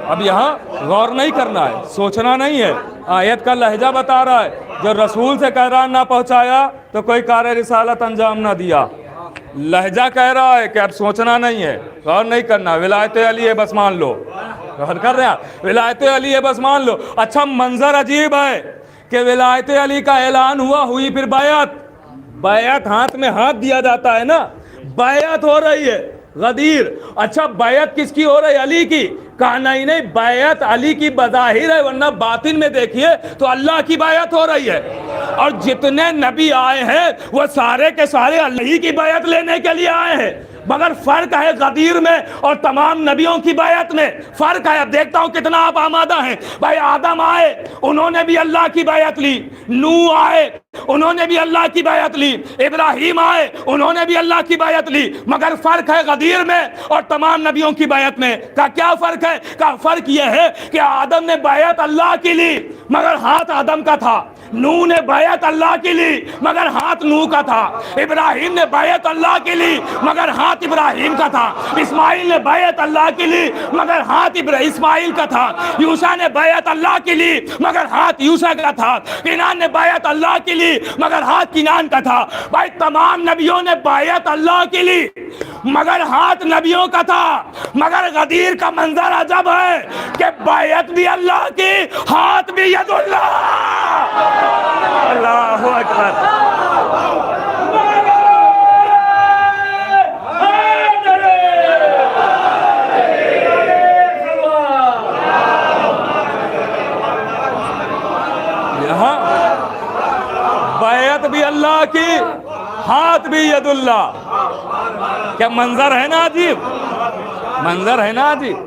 अब यहाँ गौर नहीं करना है, सोचना नहीं है। आयत का लहजा बता रहा है, जो रसूल से कह ना पहुँचाया तो कोई कार्य रिसालत अंजाम ना दिया। लहजा कह रहा है कि अब सोचना नहीं है, गौर नहीं करना, विलायत अली है बस मान लो, غور کر رہے ہیں؟ ولایت علی ہے بس مان لو. اچھا منظر عجیب ہے کہ ولایت علی کا اعلان ہوا, ہوئی پھر بیعت ہاتھ میں ہاتھ دیا جاتا ہے نا, بیعت ہو رہی ہے غدیر. اچھا بیعت کس کی ہو رہی ہے؟ علی کی. کہا نہیں بیعت علی کی بظاہر ہے, ورنہ باطن میں دیکھیے تو اللہ کی بیعت ہو رہی ہے. اور جتنے نبی آئے ہیں وہ سارے کے سارے اللہ کی بیعت لینے کے لیے آئے ہیں, مگر فرق ہے غدیر میں اور تمام نبیوں کی بیعت میں فرق ہے. اب دیکھتا ہوں کتنا آپ آمادہ ہیں. بھائی آدم آئے, انہوں نے بھی اللہ کی بیعت لی. نوح آئے, انہوں نے بھی اللہ کی بیعت لی. ابراہیم آئے, انہوں نے بھی اللہ کی بیعت لی. مگر فرق ہے غدیر میں اور تمام نبیوں کی بیعت میں. کا کیا فرق ہے؟ کا فرق یہ ہے کہ آدم نے بیعت اللہ کی لی مگر ہاتھ آدم کا تھا. نوح نے بیعت اللہ کی لی مگر ہاتھ نوح کا تھا. ابراہیم نے بیعت اللہ کی لی مگر ہاتھ ابراہیم کا تھا. اسماعیل نے بیعت اللہ کی لی مگر ہاتھ اسماعیل کا تھا. یوشع نے بیعت اللہ کی لی مگر ہاتھ یوشع کا تھا. کنان نے بیعت اللہ کی لی مگر ہاتھ کنان کا تھا. بھائی تمام نبیوں نے بیعت اللہ کی لی مگر ہاتھ نبیوں کا تھا. مگر غدیر کا منظر عجب ہے کہ بیعت بھی اللہ کی, ہاتھ بھی ید اللہ. اللہ اکبر. یہاں بیعت بھی اللہ کی, ہاتھ بھی ید اللہ. کیا منظر ہے نا عجیب, منظر ہے نا عجیب.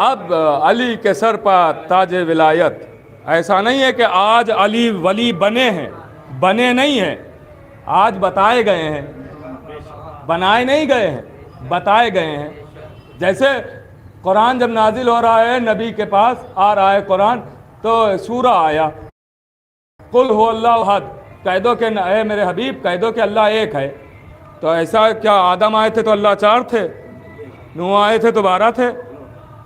اب علی کے سر پر تاج ولایت. ایسا نہیں ہے کہ آج علی ولی بنے ہیں, بنے نہیں ہیں, آج بتائے گئے ہیں, بنائے نہیں گئے ہیں, بتائے گئے ہیں. جیسے قرآن جب نازل ہو رہا ہے, نبی کے پاس آ رہا ہے قرآن, تو سورہ آیا قل هو اللہ احد, کہہ دو کہ اے میرے حبیب کہہ دو کہ اللہ ایک ہے. تو ایسا کیا آدم آئے تھے تو اللہ 4 تھے, نوح آئے تھے تو 12 تھے,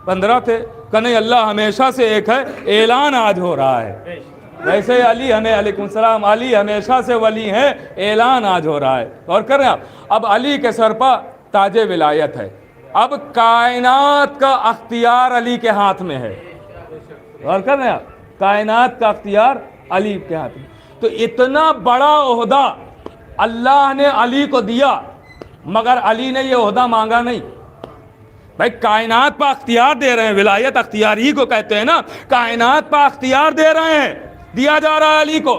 15 تھے؟ کہ نہیں, اللہ ہمیشہ سے ایک ہے. اعلان آج ہو رہا ہے. ویسے علی ہمیں علیکم السلام, علی ہمیشہ سے ولی ہیں, اعلان آج ہو رہا ہے. اور کر رہے ہیں آپ, اب علی کے سر پر تاج ولایت ہے. اب کائنات کا اختیار علی کے ہاتھ میں ہے. اور کر رہے ہیں آپ, کائنات کا اختیار علی کے ہاتھ میں. تو اتنا بڑا عہدہ اللہ نے علی کو دیا مگر علی نے یہ عہدہ مانگا نہیں. بھائی کائنات پہ اختیار دے رہے ہیں, ولایت اختیار ہی کو کہتے ہیں نا, کائنات پہ اختیار دے رہے ہیں, دیا جا رہا ہے علی کو,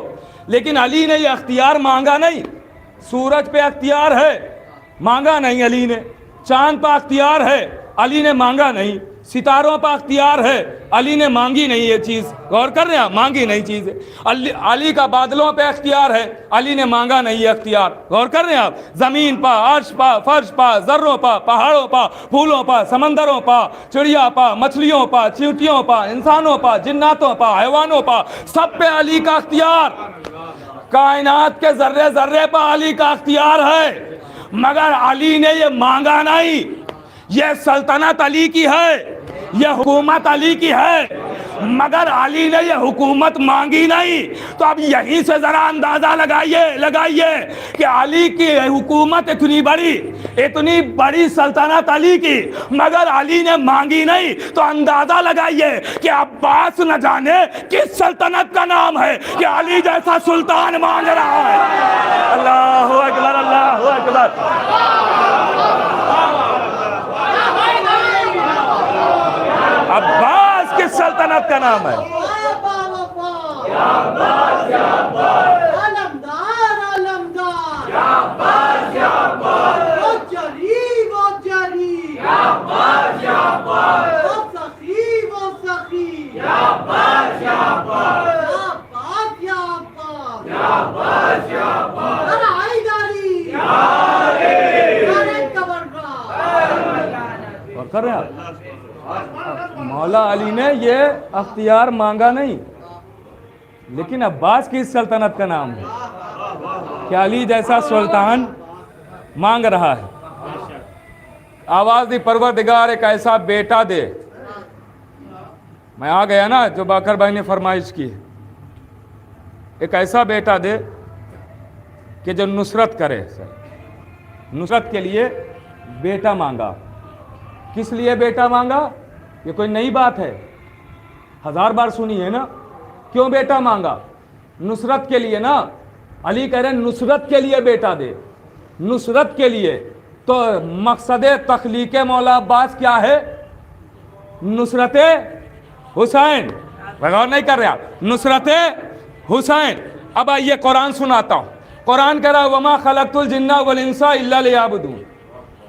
لیکن علی نے یہ اختیار مانگا نہیں. سورج پہ اختیار ہے, مانگا نہیں علی نے. چاند پہ اختیار ہے, علی نے مانگا نہیں. ستاروں پہ اختیار ہے, علی نے مانگی نہیں یہ چیز. غور کر رہے ہیں, مانگی نہیں چیز ہے. علی کا بادلوں پہ اختیار ہے, علی نے مانگا نہیں یہ اختیار. غور کر رہے ہیں آپ, زمین پہ, عرش پہ, فرش پہ, ذروں پہ, پہاڑوں پہ, پھولوں پہ, سمندروں پہ, چڑیا پہ, مچھلیوں پہ, چیونٹیوں پہ, انسانوں پہ, جناتوں پہ, حیوانوں پہ, سب پہ علی کا اختیار. کائنات کے ذرے ذرے پہ علی کا اختیار ہے مگر علی نے یہ مانگا نہیں. یہ سلطنت علی کی ہے, یہ حکومت علی کی ہے مگر علی نے یہ حکومت مانگی نہیں. تو اب یہیں سے ذرا اندازہ لگائیے کہ علی کی حکومت اتنی بڑی سلطنت علی کی مگر علی نے مانگی نہیں. تو اندازہ لگائیے کہ عباس نہ جانے کس سلطنت کا نام ہے کہ علی جیسا سلطان مانگ رہا ہے. اللہ اکبر, اللہ اکبر. عباس کس سلطنت کا نام ہے؟ اور کر رہے ہیں مولا علی نے یہ اختیار مانگا نہیں, لیکن عباس کی سلطنت کا نام ہے کہ علی جیسا سلطان مانگ رہا ہے. آواز دی پروردگار ایک ایسا بیٹا دے. میں آ گیا نا جو باقر بھائی نے فرمائش کی, ایک ایسا بیٹا دے کہ جو نصرت کرے. نصرت کے لیے بیٹا مانگا. کس لیے بیٹا مانگا؟ یہ کوئی نئی بات ہے، 1000 بار سنی ہے نا. کیوں بیٹا مانگا؟ نصرت کے لیے نا. علی کہہ رہے ہیں نصرت کے لیے بیٹا دے، نصرت کے لیے. تو مقصد تخلیق مولا عباس کیا ہے؟ نصرت حسین. غور نہیں کر رہے آپ؟ نصرت حسین. اب آئیے قرآن سناتا ہوں. قرآن کہہ رہا وما خلقت الجن والانس الا لیعبدون.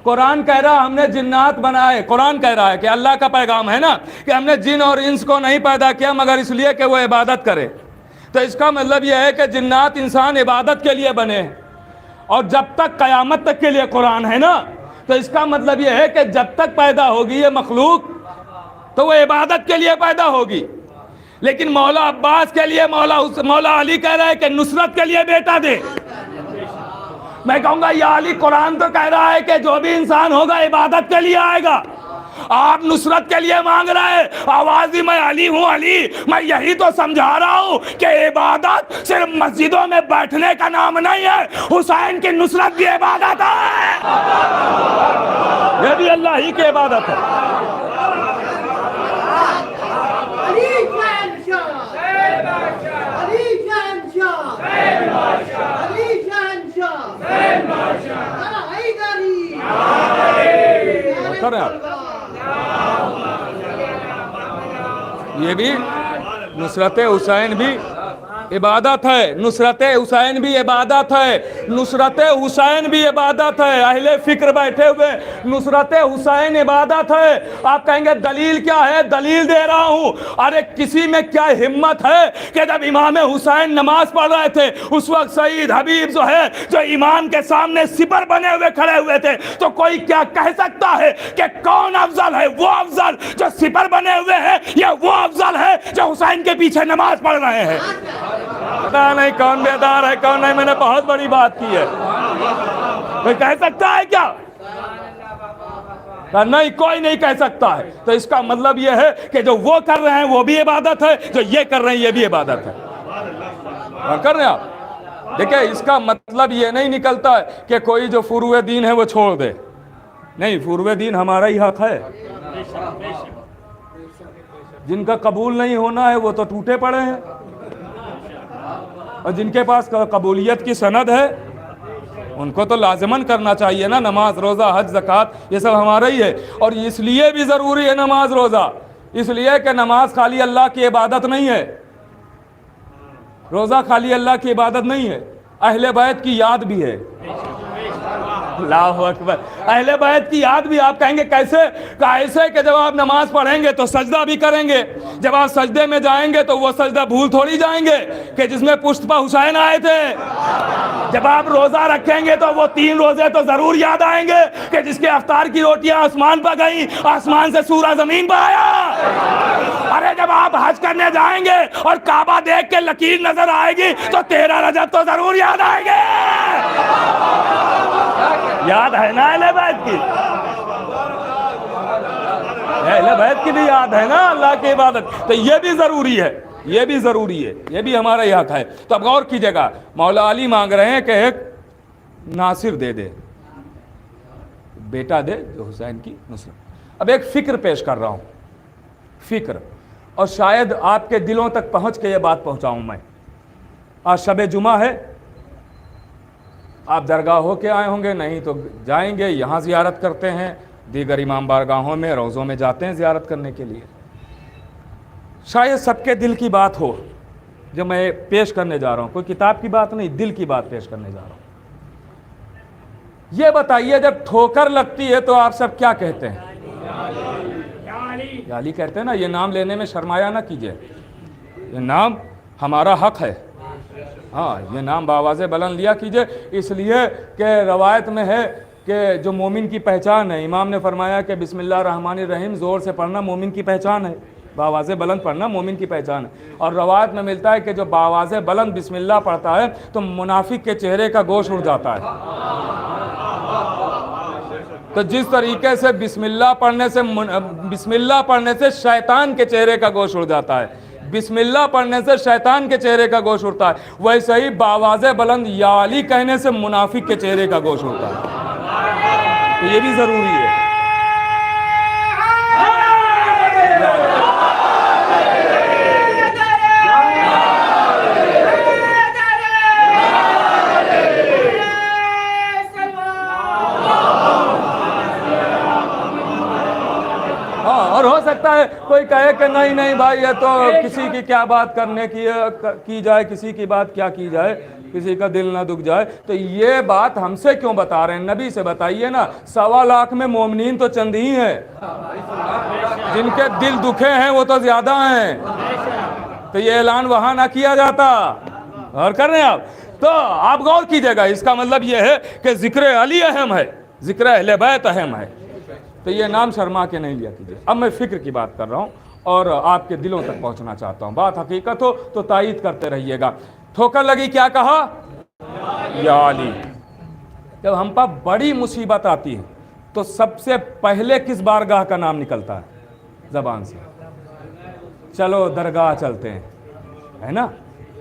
قرآن کہہ رہا ہم نے جنات بنائے. قرآن کہہ رہا ہے کہ اللہ کا پیغام ہے نا کہ ہم نے جن اور انس کو نہیں پیدا کیا مگر اس لیے کہ وہ عبادت کرے. تو اس کا مطلب یہ ہے کہ جنات انسان عبادت کے لیے بنے ہیں. اور جب تک قیامت تک کے لیے قرآن ہے نا، تو اس کا مطلب یہ ہے کہ جب تک پیدا ہوگی یہ مخلوق تو وہ عبادت کے لیے پیدا ہوگی. لیکن مولا عباس کے لیے مولا علی کہہ رہا ہے کہ نصرت کے لیے بیٹا دے. میں کہوں گا یا علی قرآن تو کہہ رہا ہے کہ جو بھی انسان ہوگا عبادت کے لیے آئے گا، آپ نصرت کے لیے مانگ رہے ہیں. آواز میں علی ہوں علی. میں یہی تو سمجھا رہا ہوں کہ عبادت صرف مسجدوں میں بیٹھنے کا نام نہیں ہے، حسین کی نصرت بھی عبادت ہے. یہ بھی اللہ ہی کی عبادت ہے. یہ بھی نصرت حسین بھی عبادت ہے. نصرت حسین بھی عبادت ہے. نصرت حسین بھی عبادت ہے. اہل فکر بیٹھے ہوئے نصرت حسین عبادت ہے. آپ کہیں گے دلیل کیا ہے؟ دلیل دے رہا ہوں. ارے کسی میں کیا ہمت ہے کہ جب امام حسین نماز پڑھ رہے تھے اس وقت سعید حبیب جو ہے جو امام کے سامنے سپر بنے ہوئے کھڑے ہوئے تھے، تو کوئی کیا کہہ سکتا ہے کہ کون افضل ہے؟ وہ افضل جو سپر بنے ہوئے ہیں یا وہ افضل ہے جو حسین کے پیچھے نماز پڑھ رہے ہیں؟ پتا نہیں کون بیدار ہے کون نہیں. میں نے بہت بڑی بات کی ہے. کوئی کہہ سکتا ہے کیا؟ نہیں، کوئی نہیں کہہ سکتا ہے. تو اس کا مطلب یہ ہے کہ جو وہ کر رہے ہیں وہ بھی عبادت ہے، جو یہ کر رہے ہیں یہ بھی عبادت ہے. کر رہے ہیں آپ؟ دیکھیں اس کا مطلب یہ نہیں نکلتا ہے کہ کوئی جو فروع دین ہے وہ چھوڑ دے. نہیں، فروع دین ہمارا ہی حق ہے. جن کا قبول نہیں ہونا ہے وہ تو ٹوٹے پڑے ہیں، اور جن کے پاس قبولیت کی سند ہے ان کو تو لازماً کرنا چاہیے نا. نماز روزہ حج زکوٰۃ یہ سب ہمارا ہی ہے. اور اس لیے بھی ضروری ہے نماز روزہ، اس لیے کہ نماز خالی اللہ کی عبادت نہیں ہے، روزہ خالی اللہ کی عبادت نہیں ہے، اہل بیت کی یاد بھی ہے. اللہ اکبر. اہل بیت کی یاد بھی. آپ کہیں گے کیسے؟ کیسے کہ جب آپ نماز پڑھیں گے تو سجدہ بھی کریں گے. جب آپ سجدے میں جائیں گے تو وہ سجدہ بھول تھوڑی جائیں گے کہ جس میں پشت پہ حسین آئے تھے. جب آپ روزہ رکھیں گے تو وہ 3 روزے تو ضرور یاد آئیں گے کہ جس کے افطار کی روٹیاں آسمان پہ گئیں، آسمان سے سورہ زمین پہ آیا. ارے جب آپ حج کرنے جائیں گے اور کعبہ دیکھ کے لکیر نظر آئے گی تو 13 رجب تو ضرور یاد آئیں گے. یاد ہے نا اہل بیت کی؟ اہل بیت کی بھی یاد ہے نا اللہ کی عبادت. تو یہ بھی ضروری ہے، یہ بھی ضروری ہے، یہ بھی ہمارا ہی حق ہے. تو اب غور کیجئے گا، مولا علی مانگ رہے ہیں کہ ایک ناصر دے دے، بیٹا دے جو حسین کی نصرت. اب ایک فکر پیش کر رہا ہوں، فکر، اور شاید آپ کے دلوں تک پہنچ کے یہ بات پہنچاؤں میں. آج شب جمعہ ہے، آپ درگاہ ہو کے آئے ہوں گے، نہیں تو جائیں گے یہاں زیارت کرتے ہیں، دیگر امام بارگاہوں میں روضوں میں جاتے ہیں زیارت کرنے کے لیے. شاید سب کے دل کی بات ہو جو میں پیش کرنے جا رہا ہوں، کوئی کتاب کی بات نہیں، دل کی بات پیش کرنے جا رہا ہوں. یہ بتائیے جب ٹھوکر لگتی ہے تو آپ سب کیا کہتے ہیں؟ یا علی کہتے ہیں نا. یہ نام لینے میں شرمایا نہ کیجئے، یہ نام ہمارا حق ہے. ہاں، یہ نام بآواز بلند لیا کیجئے، اس لیے کہ روایت میں ہے کہ جو مومن کی پہچان ہے، امام نے فرمایا کہ بسم اللہ الرحمن الرحیم زور سے پڑھنا مومن کی پہچان ہے، بآواز بلند پڑھنا مومن کی پہچان ہے. اور روایت میں ملتا ہے کہ جو بآواز بلند بسم اللہ پڑھتا ہے تو منافق کے چہرے کا گوشت اڑ جاتا ہے. تو جس طریقے سے بسم اللہ پڑھنے سے شیطان کے چہرے کا گوشت اڑ جاتا ہے، بسم اللہ پڑھنے سے شیطان کے چہرے کا گوشت اڑتا ہے، ویسے ہی بآواز بلند یا علی کہنے سے منافق کے چہرے کا گوشت اڑتا ہے. تو یہ بھی ضروری ہے. اور ہو سکتا ہے کوئی کہے کہ نہیں نہیں بھائی یہ تو کسی کی کیا بات کرنے کی جائے، کسی کی بات کیا کی جائے، کسی کا دل نہ دکھ جائے، تو یہ بات ہم سے کیوں بتا رہے ہیں؟ نبی سے بتائیے نا۔ 1.25 لاکھ میں مومنین تو چند ہی ہیں، جن کے دل دکھے ہیں وہ تو زیادہ ہیں، تو یہ اعلان وہاں نہ کیا جاتا۔ غور کر رہے ہیں آپ؟ تو آپ غور کیجئے گا، اس کا مطلب یہ ہے کہ ذکر علی اہم ہے، ذکر اہل بیت اہم ہے، تو یہ نام شرما کے نہیں لیا کیجئے۔ اب میں فکر کی بات کر رہا ہوں اور آپ کے دلوں تک پہنچنا چاہتا ہوں، بات حقیقت ہو تو تائید کرتے رہیے گا۔ ٹھوکر لگی، کیا کہا؟ یا علی۔ جب ہم پر بڑی مصیبت آتی ہے تو سب سے پہلے کس بارگاہ کا نام نکلتا ہے؟ زبان سے۔ چلو درگاہ چلتے ہیں، ہے نا؟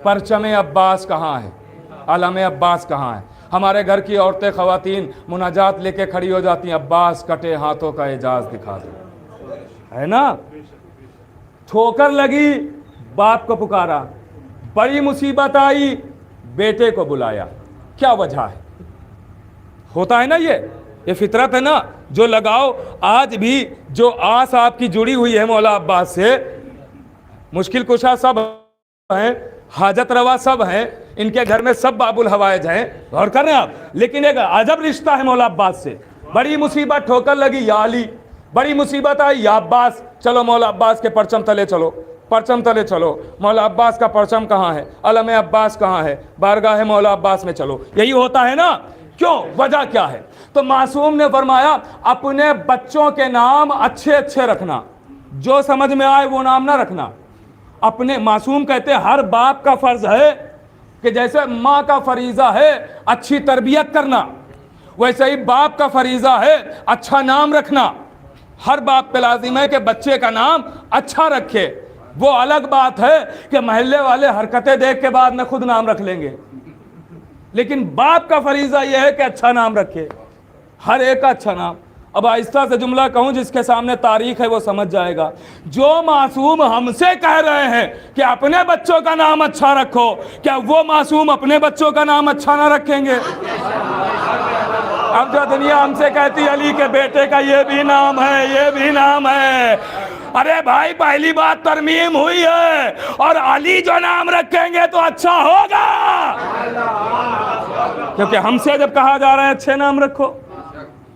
پرچم عباس کہاں ہے؟ علم عباس کہاں ہے؟ ہمارے گھر کی عورتیں خواتین مناجات لے کے کھڑی ہو جاتی ہیں، عباس کٹے ہاتھوں کا اعجاز دکھا دو، ہے نا؟ ٹھوکر لگی، باپ کو پکارا، بڑی مصیبت آئی، بیٹے کو بلایا، کیا وجہ ہے؟ ہوتا ہے نا، یہ فطرت ہے نا، جو لگاؤ آج بھی جو آس آپ کی جڑی ہوئی ہے مولا عباس سے، مشکل کشا سب ہیں، حاجت روا سب ہیں، ان کے گھر میں سب باب الحوائج ہیں، غور کر رہے ہیں آپ، لیکن ایک عجب رشتہ ہے مولا عباس سے۔ بڑی مصیبت، ٹھوکر لگی، یا علی، بڑی مصیبت آئی، یا عباس، چلو مولا عباس کے پرچم تلے چلو، پرچم تلے چلو، مولا عباس کا پرچم کہاں ہے؟ علم عباس کہاں ہے؟ بارگاہ مولا عباس میں چلو۔ یہی ہوتا ہے نا؟ کیوں؟ وجہ کیا ہے؟ تو معصوم نے فرمایا اپنے بچوں کے نام اچھے اچھے رکھنا، جو سمجھ میں آئے وہ نام نہ رکھنا۔ اپنے معصوم کہتے ہیں ہر باپ کا فرض ہے کہ جیسے ماں کا فریضہ ہے اچھی تربیت کرنا، ویسے ہی باپ کا فریضہ ہے اچھا نام رکھنا۔ ہر باپ پہ لازم ہے کہ بچے کا نام اچھا رکھے۔ وہ الگ بات ہے کہ محلے والے حرکتیں دیکھ کے بعد میں خود نام رکھ لیں گے، لیکن باپ کا فریضہ یہ ہے کہ اچھا نام رکھے، ہر ایک کا اچھا نام۔ اب آہستہ سے جملہ کہوں، جس کے سامنے تاریخ ہے وہ سمجھ جائے گا۔ جو معصوم ہم سے کہہ رہے ہیں کہ اپنے بچوں کا نام اچھا رکھو، کیا وہ معصوم اپنے بچوں کا نام اچھا نہ رکھیں گے؟ اب جو دنیا ہم سے کہتی علی کے بیٹے کا یہ بھی نام ہے، یہ بھی نام ہے، ارے بھائی پہلی بات ترمیم ہوئی ہے، اور علی جو نام رکھیں گے تو اچھا ہوگا، کیونکہ ہم سے جب کہا جا رہا ہے اچھے نام رکھو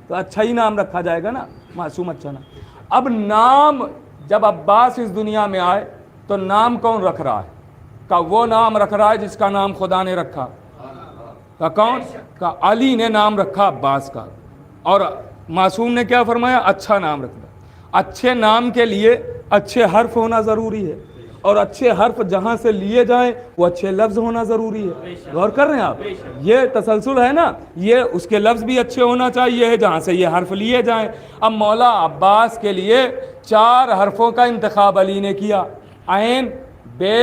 تو اچھا ہی نام رکھا جائے گا نا، معصوم اچھا نام۔ اب نام جب عباس اس دنیا میں آئے تو نام کون رکھ رہا ہے؟ کہ وہ نام رکھ رہا ہے جس کا نام خدا نے رکھا۔ کہ کون؟ کہ علی نے نام رکھا عباس کا، اور معصوم نے کیا فرمایا؟ اچھا نام رکھنا۔ اچھے نام کے لیے اچھے حرف ہونا ضروری ہے، اور اچھے حرف جہاں سے لیے جائیں وہ اچھے لفظ ہونا ضروری ہے۔ غور کر رہے ہیں آپ؟ یہ تسلسل ہے نا، یہ اس کے لفظ بھی اچھے ہونا چاہیے ہے جہاں سے یہ حرف لیے جائیں۔ اب مولا عباس کے لیے 4 حرفوں کا انتخاب علی نے کیا، عین، بے،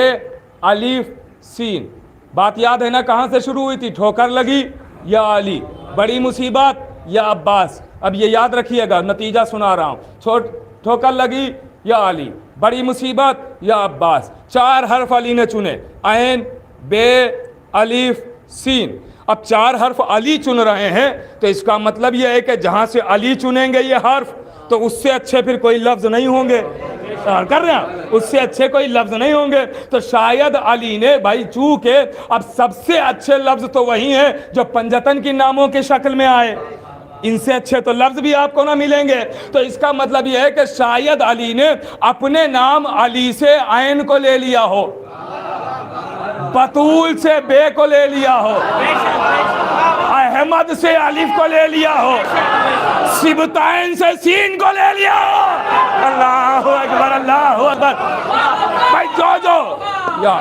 الف، سین۔ بات یاد ہے نا کہاں سے شروع ہوئی تھی؟ ٹھوکر لگی یا علی، بڑی مصیبت یا عباس۔ اب یہ یاد رکھیے گا، نتیجہ سنا رہا ہوں، ٹھوکر لگی یا علی، بڑی مصیبت یا عباس۔ 4 حرف علی نے چنے، عین، بے، الف، سین۔ اب 4 حرف علی چن رہے ہیں تو اس کا مطلب یہ ہے کہ جہاں سے علی چنیں گے یہ حرف تو اس سے اچھے پھر کوئی لفظ نہیں ہوں گے، کر رہے ہیں، اس سے اچھے کوئی لفظ نہیں ہوں گے۔ تو شاید علی نے بھائی چونکہ اب سب سے اچھے لفظ تو وہی ہیں جو پنجتن کی ناموں کی شکل میں آئے، ان سے اچھے تو لفظ بھی آپ کو نہ ملیں گے، تو اس کا مطلب یہ ہے کہ شاید علی نے اپنے نام علی سے عین کو لے لیا ہو، بطول سے بے کو لے لیا ہو، احمد سے الف کو لے لیا ہو، سبتائن سے سین کو لے لیا ہو۔ اللہ اکبر، اللہ اکبر، بھائی جو یا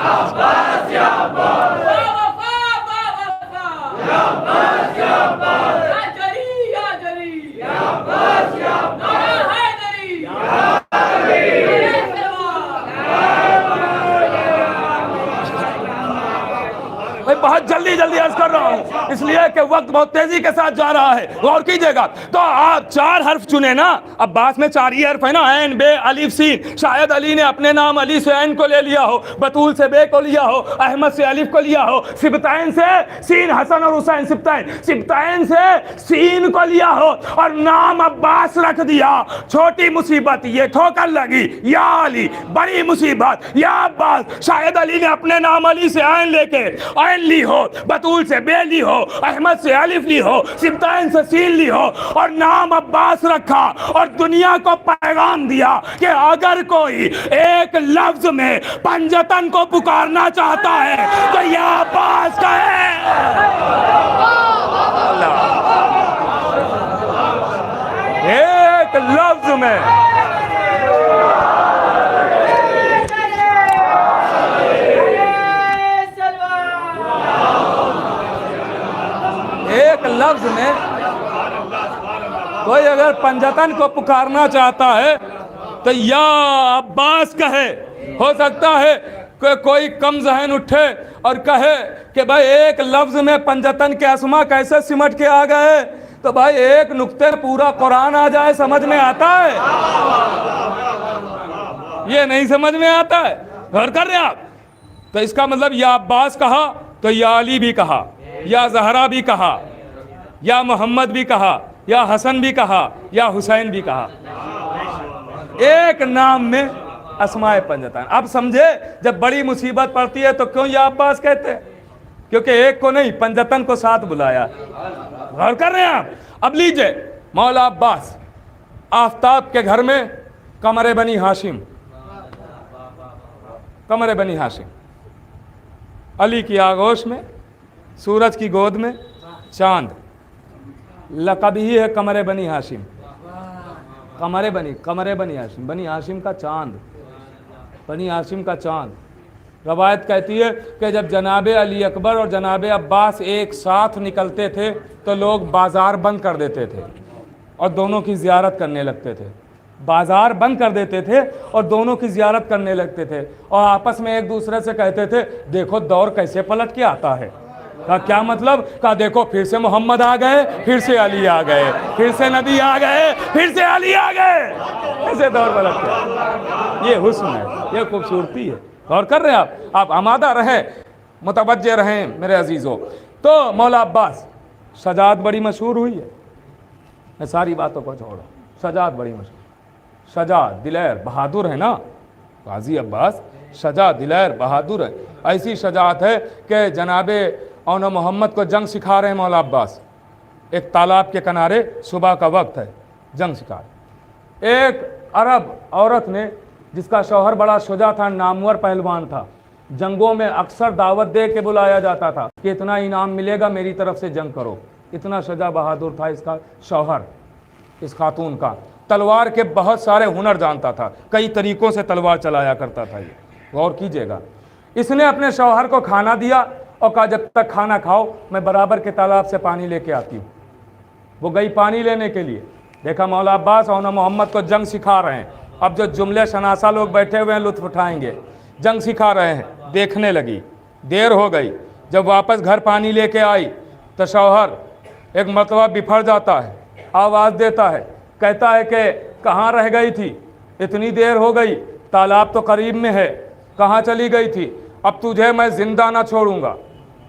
بھائی بہت جلدی جلدی جلدی عرض کر رہا ہوں اس لیے کہ وقت بہت تیزی کے ساتھ جا رہا ہے، غور کیجئے گا۔ تو آپ 4 حرف چنے نا، عباس میں 4 ہی حرف ہے نا، عین بے الف سین۔ شاید علی نے اپنے نام علی سے عین کو لے لیا ہو، بطول سے بے کو لیا ہو، احمد سے الف کو لیا ہو، سبتین سے سین، حسن اور حسین سبتین سے سین کو لیا ہو اور نام عباس رکھ دیا۔ چھوٹی مصیبت یہ ٹھوکر لگی، یا علی، بڑی مصیبت یا عباس۔ شاید علی نے اپنے نام علی سے عین لے کے عین لی ہو، بطول سے بے لی ہو، احمد سے الف لی ہو، سبتین سے سین لی ہو اور نام عباس رکھا اور دنیا کو پیغام دیا کہ اگر کوئی ایک لفظ میں پنجتن کو پکارنا چاہتا ہے تو یا عباس کہے۔ ایک لفظ میں کوئی اگر پنجتن کو پکارنا چاہتا ہے تو یا عباس کہے۔ ہو سکتا ہے کہ کوئی کم ذہن اٹھے اور کہے کہ بھائی ایک لفظ میں پنجتن کے اسما کیسے سمٹ کے آ گئے، تو بھائی ایک نقطے پورا قرآن آ جائے سمجھ میں آتا ہے؟ یہ نہیں سمجھ میں آتا ہے، غور کر رہے ہیں آپ؟ تو اس کا مطلب یا عباس کہا تو یا علی بھی کہا، یا زہرا بھی کہا، یا محمد بھی کہا، یا حسن بھی کہا، یا حسین بھی کہا۔ ایک نام میں اسماء پنجتن۔ اب سمجھے جب بڑی مصیبت پڑتی ہے تو کیوں یا عباس کہتے ہیں؟ کیونکہ ایک کو نہیں پنجتن کو ساتھ بلایا۔ غور کر رہے ہیں آپ؟ اب لیجئے مولا عباس، آفتاب کے گھر میں قمر بنی ہاشم، قمر بنی ہاشم، علی کی آغوش میں، سورج کی گود میں چاند، لقب ہی ہے قمر بنی ہاشم، قمر بنی ہاشم، بنی ہاشم کا چاند، بنی ہاشم کا چاند۔ روایت کہتی ہے کہ جب جناب علی اکبر اور جناب عباس ایک ساتھ نکلتے تھے تو لوگ بازار بند کر دیتے تھے اور دونوں کی زیارت کرنے لگتے تھے، بازار بند کر دیتے تھے اور دونوں کی زیارت کرنے لگتے تھے اور آپس میں ایک دوسرے سے کہتے تھے دیکھو دور کیسے پلٹ کے آتا ہے۔ کہا کیا مطلب؟ کہا دیکھو پھر سے محمد آ گئے، پھر سے علی آ گئے، پھر سے نبی آ گئے، پھر سے علی آ گئے، ایسے دور پلٹ کے۔ یہ حسن ہے، یہ خوبصورتی ہے۔ غور کر رہے ہیں آپ آمادہ رہیں، متوجہ رہیں میرے عزیزوں۔ تو مولا عباس، شجاعت بڑی مشہور ہوئی ہے، میں ساری باتوں کو چھوڑا، شجاعت بڑی مشہور، شجاعت، دلیر، بہادر ہے نا غازی عباس، شجاعت، دلیر، بہادر ہے۔ ایسی شجاعت ہے کہ جناب اون محمد کو جنگ سکھا رہے ہیں مولا عباس، ایک تالاب کے کنارے، صبح کا وقت ہے، جنگ سکھا رہے۔ ایک عرب عورت نے، جس کا شوہر بڑا شجاع تھا، نامور پہلوان تھا، جنگوں میں اکثر دعوت دے کے بلایا جاتا تھا کہ اتنا انعام ملے گا میری طرف سے جنگ کرو، اتنا شجاع بہادر تھا اس کا شوہر، اس خاتون کا۔ تلوار کے بہت سارے ہنر جانتا تھا، کئی طریقوں سے تلوار چلایا کرتا تھا یہ، غور کیجئے گا۔ اس نے اپنے شوہر کو کھانا دیا اور کہا جب تک کھانا کھاؤ میں برابر کے تالاب سے پانی لے کے آتی ہوں۔ وہ گئی پانی لینے کے لیے، دیکھا مولا عباس اون محمد کو جنگ سکھا رہے ہیں۔ اب جو جملے شناسا لوگ بیٹھے ہوئے ہیں لطف اٹھائیں گے، جنگ سکھا رہے ہیں، دیکھنے لگی، دیر ہو گئی۔ جب واپس گھر پانی لے کے آئی تو شوہر ایک مرتبہ بپھر جاتا ہے، آواز دیتا ہے، کہتا ہے کہ کہاں رہ گئی تھی، اتنی دیر ہو گئی، تالاب تو قریب میں ہے، کہاں چلی گئی تھی؟ اب تجھے میں زندہ نہ چھوڑوں گا،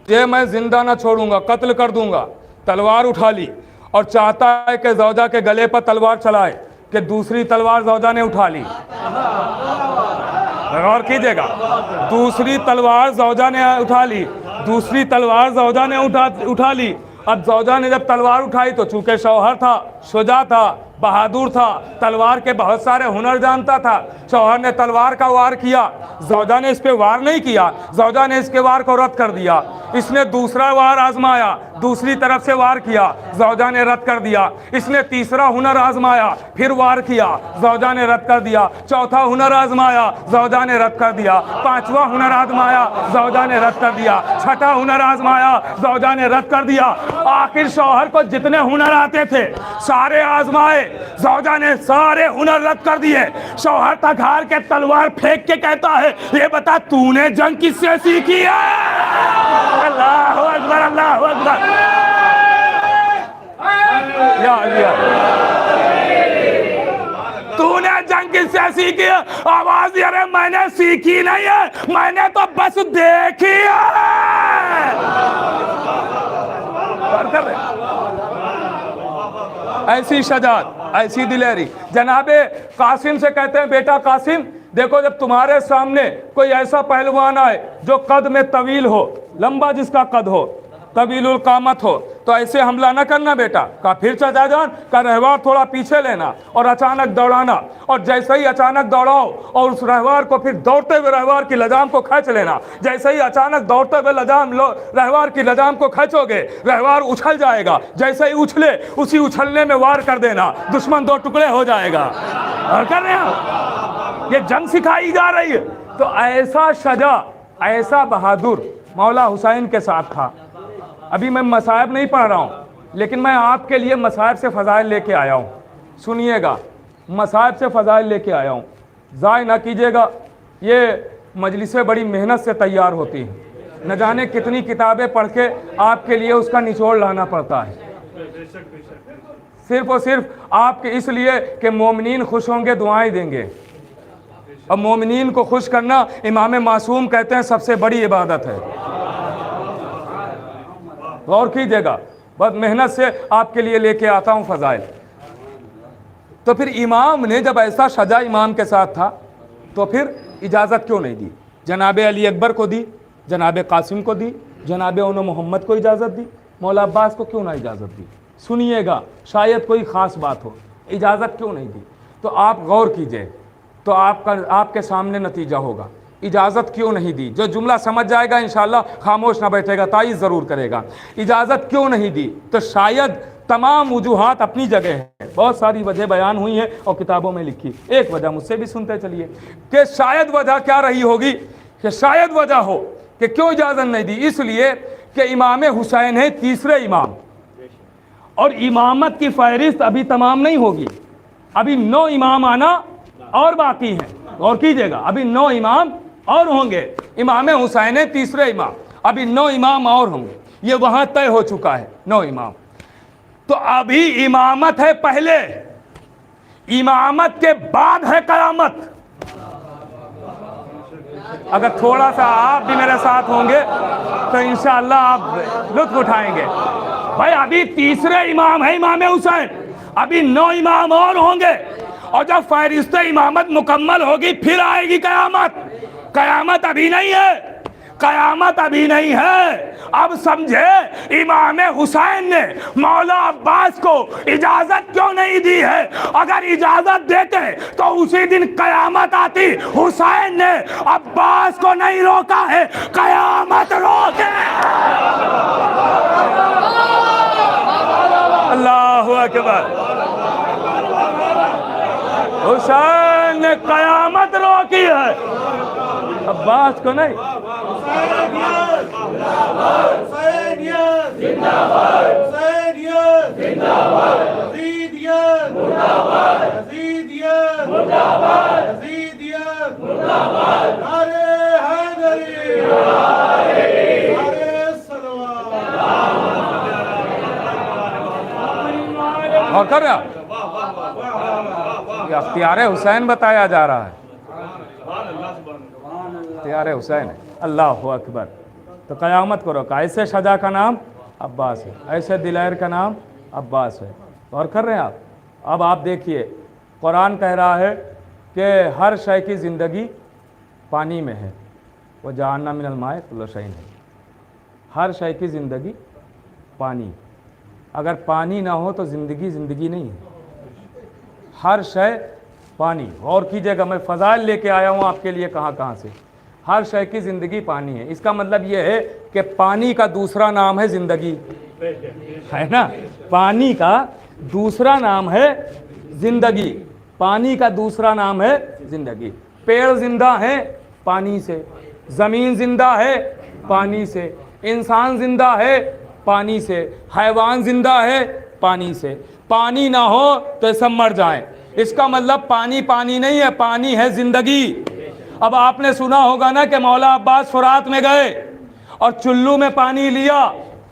تجھے میں زندہ نہ چھوڑوں گا، قتل کر دوں گا۔ تلوار اٹھا لی اور چاہتا ہے کہ زوجہ کے گلے پر تلوار چلائے کہ دوسری تلوار زوجہ نے اٹھا لی۔ غور کیجئے گا، دوسری تلوار زوجہ نے اٹھا لی، دوسری تلوار زوجہ نے اٹھا لی۔ اب زوجہ نے جب تلوار اٹھائی تو چونکہ شوہر تھا، شجاع تھا، بہادر تھا، تلوار کے بہت سارے ہنر جانتا تھا، شوہر نے تلوار کا وار کیا، زوجہ نے اس پہ وار نہیں کیا، زوجہ نے اس کے وار کو رد کر دیا۔ اس نے دوسرا وار آزمایا، دوسری طرف سے وار کیا، زوجہ نے رد کر دیا۔ اس نے تیسرا ہنر آزمایا، پھر وار کیا، زوجہ نے رد کر دیا۔ چوتھا ہنر آزمایا، زوجہ نے رد کر دیا۔ پانچواں ہنر آزمایا، زوجہ نے رد کر دیا۔ چھٹا ہنر آزمایا، زوجہ نے رد کر دیا۔ आखिर शौहर को जितने हुनर आते थे सारे आजमाए, ज़ौजा ने सारे हुनर रद्द कर दिए। शौहर तक हार के तलवार फेंक के कहता है, ये बता तूने जंग किससे सीखी है? अल्लाह अकबर, अल्लाह अकबर। या तूने जंग किससे सीखी है? आवाज अरे मैंने सीखी नहीं है, मैंने तो बस देखी है। ऐसी शजात, ऐसी दिलेरी। जनाबे कासिम से कहते हैं, बेटा कासिम देखो, जब तुम्हारे सामने कोई ऐसा पहलवान आए जो कद में तवील हो, लंबा जिसका कद हो, तवीलुल कामत हो, तो ऐसे हमला न करना बेटा। कहा फिर चाचा जान? का रहवार थोड़ा पीछे लेना और अचानक दौड़ाना, और जैसे ही अचानक दौड़ाओ और उस रहवार को फिर दौड़ते हुए रहवार की लजाम को खींच लेना। जैसे ही अचानक दौड़ते हुए रहवार की लजाम को खींचोगे, रहवार उछल जाएगा, जैसे ही उछले उसी उछलने में वार कर देना, दुश्मन दो टुकड़े हो जाएगा। और कर रहे हैं, ये जंग सिखाई जा रही है। तो ऐसा शजा, ऐसा बहादुर मौला हुसैन के साथ था। अभी मैं मसाइब नहीं पढ़ रहा हूँ, लेकिन मैं आपके लिए मसाइब से फ़ज़ाइल लेके आया हूँ। सुनिएगा, मसाइब से फ़ज़ाइल लेके आया हूँ, ज़ाय ना कीजिएगा। ये मजलिसें बड़ी मेहनत से तैयार होती हैं, न जाने कितनी किताबें पढ़ के आपके लिए उसका निचोड़ लाना पड़ता है, सिर्फ़ और सिर्फ आपके इसलिए कि मोमिनीन खुश होंगे, दुआएं देंगे। अब मोमिनीन को खुश करना इमाम मासूम कहते हैं सबसे बड़ी इबादत है। गौर कीजिएगा, बहुत मेहनत से आपके लिए लेके आता हूँ फ़ज़ाइल। तो फिर इमाम ने जब ऐसा सजा इमाम के साथ था, तो फिर इजाज़त क्यों नहीं दी? जनाब अली अकबर को दी, जनाब कासिम को दी, जनाब उन मोहम्मद को इजाज़त दी, मौला अब्बास को क्यों ना इजाज़त दी? सुनिएगा, शायद कोई ख़ास बात हो, इजाज़त क्यों नहीं दी? तो आप गौर कीजिए, तो आपके सामने नतीजा होगा। इजाज़त क्यों नहीं दी? जो जुमला समझ जाएगा इंशाअल्लाह खामोश ना बैठेगा, ताईज़ ज़रूर करेगा। इजाज़त क्यों नहीं दी? तो शायद तमाम वजूहात अपनी जगह है, बहुत सारी वजह बयान हुई हैं और किताबों में लिखी। एक वजह मुझसे भी सुनते चलिए कि शायद वजह क्या रही होगी, कि शायद वजह हो कि क्यों इजाज़त नहीं दी। इसलिए कि इमाम हुसैन है तीसरे इमाम, और इमामत की फहरिस्त अभी तमाम नहीं होगी, अभी 9 इमाम आना और बाकी हैं। और कीजिएगा, अभी 9 इमाम और होंगे। इमाम हुसैन है तीसरे इमाम, अभी 9 इमाम और होंगे, ये वहां तय हो चुका है 9 इमाम। तो अभी इमामत है पहले, इमामत के बाद है कयामत। अगर थोड़ा सा आप भी मेरे साथ होंगे तो इंशाअल्लाह आप लुत्फ उठाएंगे। भाई अभी तीसरे इमाम है इमाम हुसैन, अभी 9 इमाम और होंगे, और जब फहरिस्त इमामत मुकम्मल होगी फिर आएगी कयामत। कयामत अभी नहीं है, कयामत अभी नहीं है। अब समझे इमाम हुसैन ने मौला अब्बास को इजाजत क्यों नहीं दी है? अगर इजाजत देते तो उसी दिन कयामत आती। हुसैन ने अब्बास को नहीं रोका है, कयामत रोके। अल्लाहु अकबर। हुसैन ने कयामत रोकी है, अब्बास को नहीं। और कर रहा अख्तियार हुसैन बताया जा रहा है, अख्तियार हुसैन है। अल्लाह अकबर। तो क़यामत को रोका। ऐसे शजा का नाम अब्बास है, ऐसे दिलैर का नाम अब्बास है। और कर रहे हैं आप। अब आप देखिए, कुरान कह रहा है कि हर शय की ज़िंदगी पानी में है, वो जअलना मिनल माए कुल्ल शैइन है। हर शय की ज़िंदगी पानी, अगर पानी ना हो तो ज़िंदगी ज़िंदगी नहीं है। हर शय पानी। और कीजिएगा, मैं फ़ज़ाइल लेके आया हूँ आपके लिए कहाँ से। हर शय की ज़िंदगी पानी है, इसका मतलब ये है कि पानी का दूसरा नाम है ज़िंदगी, है ना। पानी का दूसरा नाम है ज़िंदगी, पानी का दूसरा नाम है ज़िंदगी। पेड़ जिंदा है पानी से, ज़मीन जिंदा है पानी से, इंसान जिंदा है پانی سے، حیوان زندہ ہے پانی سے، پانی نہ ہو تو یہ سب مر جائیں۔ اس کا مطلب پانی پانی نہیں ہے، پانی ہے زندگی۔ اب آپ نے سنا ہوگا نا کہ مولا عباس فرات میں گئے اور چلو میں پانی لیا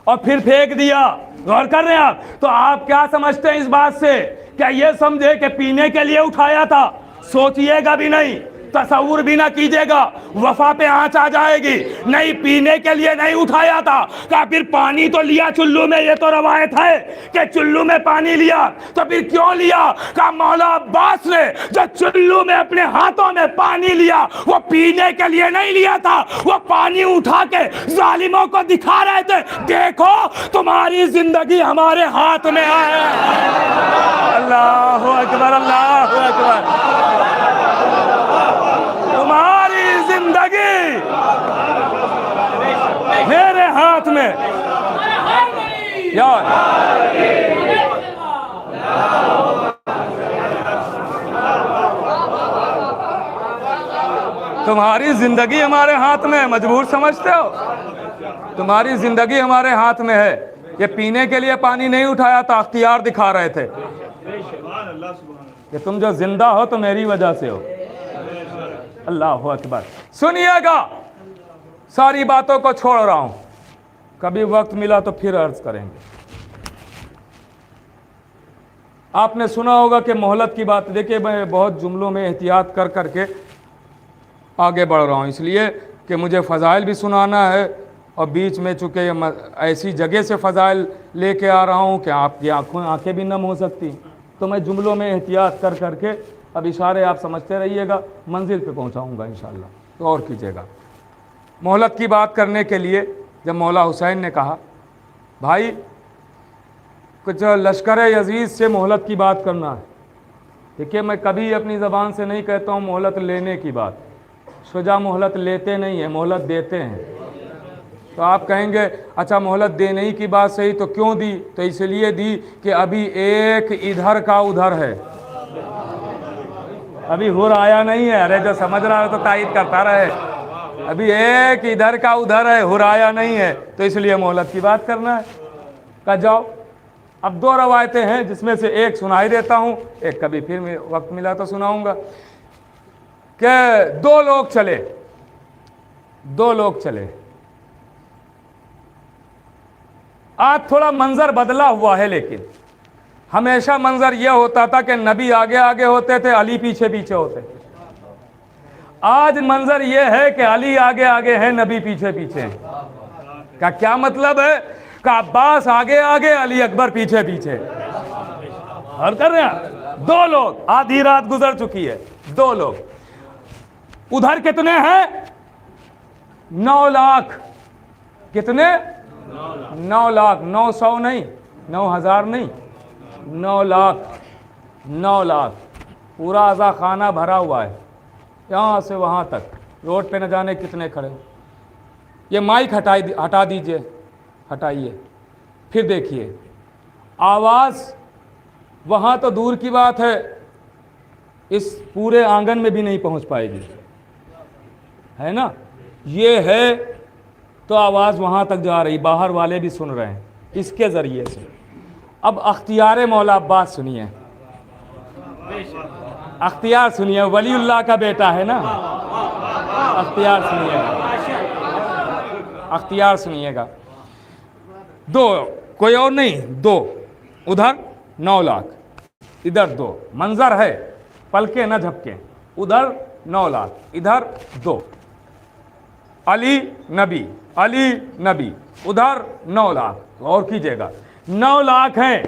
اور پھر پھینک دیا، غور کر رہے ہیں آپ؟ تو آپ کیا سمجھتے ہیں اس بات سے؟ کیا یہ سمجھے کہ پینے کے لیے اٹھایا تھا؟ سوچئے گا بھی نہیں، تصور بھی نہ کیجیے گا، وفا پہ آنچ آ جائے گی۔ نہیں، پینے کے لیے نہیں اٹھایا تھا، کہا پھر پانی تو لیا چلو میں، یہ تو روایت ہے کہ چلو میں پانی لیا، تو پھر کیوں لیا؟ کہا مولا عباس نے جو چلو میں اپنے ہاتھوں میں پانی لیا وہ پینے کے لیے نہیں لیا تھا، وہ پانی اٹھا کے ظالموں کو دکھا رہے تھے، دیکھو تمہاری زندگی ہمارے ہاتھ میں ہے۔ اللہ اکبر، اللہ اکبر۔ تمہاری زندگی میرے ہاتھ میں۔ یار تمہاری زندگی ہمارے ہاتھ میں ہے، مجبور سمجھتے ہو؟ تمہاری زندگی ہمارے ہاتھ میں ہے۔ یہ پینے کے لیے پانی نہیں اٹھایا تھا، اختیار دکھا رہے تھے کہ تم جو زندہ ہو تو میری وجہ سے ہو۔ اللہ اکبر۔ سنیے گا، ساری باتوں کو چھوڑ رہا ہوں، کبھی وقت ملا تو پھر عرض کریں گے۔ آپ نے سنا ہوگا کہ مہلت کی بات، دیکھیں میں بہت جملوں میں احتیاط کر کر کے آگے بڑھ رہا ہوں، اس لیے کہ مجھے فضائل بھی سنانا ہے، اور بیچ میں چونکہ ایسی جگہ سے فضائل لے کے آ رہا ہوں کہ آپ کی آنکھیں بھی نم ہو سکتی، تو میں جملوں میں احتیاط کر کر کے، اب اشارے آپ سمجھتے رہیے گا، منزل پہ پہنچاؤں گا انشاءاللہ، تو غور کیجیے گا۔ مہلت کی بات کرنے کے لیے جب مولا حسین نے کہا بھائی کچھ لشکر یزید سے مہلت کی بات کرنا ہے، دیکھیے میں کبھی اپنی زبان سے نہیں کہتا ہوں مہلت لینے کی بات، شجاع مہلت لیتے نہیں ہیں، مہلت دیتے ہیں۔ تو آپ کہیں گے اچھا مہلت دینے کی بات صحیح، تو کیوں دی؟ تو اس لیے دی کہ ابھی ایک ادھر کا ادھر ہے، ابھی ہور آیا نہیں ہے۔ ارے جو سمجھ رہا ہے تو تائید کرتا رہے، ابھی ایک ادھر کا ادھر ہے، ہور آیا نہیں ہے، تو اس لیے مہلت کی بات کرنا ہے۔ کہا جاؤ۔ اب دو روایتیں ہیں جس میں سے ایک سنائی دیتا ہوں، ایک کبھی پھر وقت ملا تو سناؤں گا، کہ دو لوگ چلے، آج تھوڑا منظر بدلا ہوا ہے، لیکن ہمیشہ منظر یہ ہوتا تھا کہ نبی آگے آگے ہوتے تھے، علی پیچھے پیچھے ہوتے تھے۔ آج منظر یہ ہے کہ علی آگے آگے ہے، نبی پیچھے پیچھے ہیں۔ کا کیا مطلب ہے؟ کہ عباس آگے آگے، علی اکبر پیچھے پیچھے۔ اور کر رہے ہیں دو لوگ، آدھی رات گزر چکی ہے، دو لوگ ادھر کتنے ہیں؟ 9 لاکھ۔ کتنے؟ 9 لاکھ، 900 نہیں، 9000 نہیں، 9 لاکھ، 9 لاکھ پورا عزا خانہ بھرا ہوا ہے، یہاں سے وہاں تک، روڈ پہ نہ جانے کتنے کھڑے۔ یہ مائک ہٹا دیجئے، ہٹائیے، پھر دیکھیے آواز وہاں تو دور کی بات ہے، اس پورے آنگن میں بھی نہیں پہنچ پائے گی، ہے نا؟ یہ ہے تو آواز وہاں تک جا رہی، باہر والے بھی سن رہے ہیں اس کے ذریعے سے۔ اب اختیار مولا عباس سنیے، اختیار سنیے، ولی اللہ کا بیٹا ہے نا، اختیار سنیے گا، اختیار سنیے گا۔ دو، کوئی اور نہیں، دو، ادھر 9 لاکھ، ادھر 2، منظر ہے، پلکیں نہ جھپکیں، ادھر 9 لاکھ، ادھر 2، علی نبی، علی نبی، ادھر 9 لاکھ۔ اور کیجئے گا 9 لاکھ ہیں،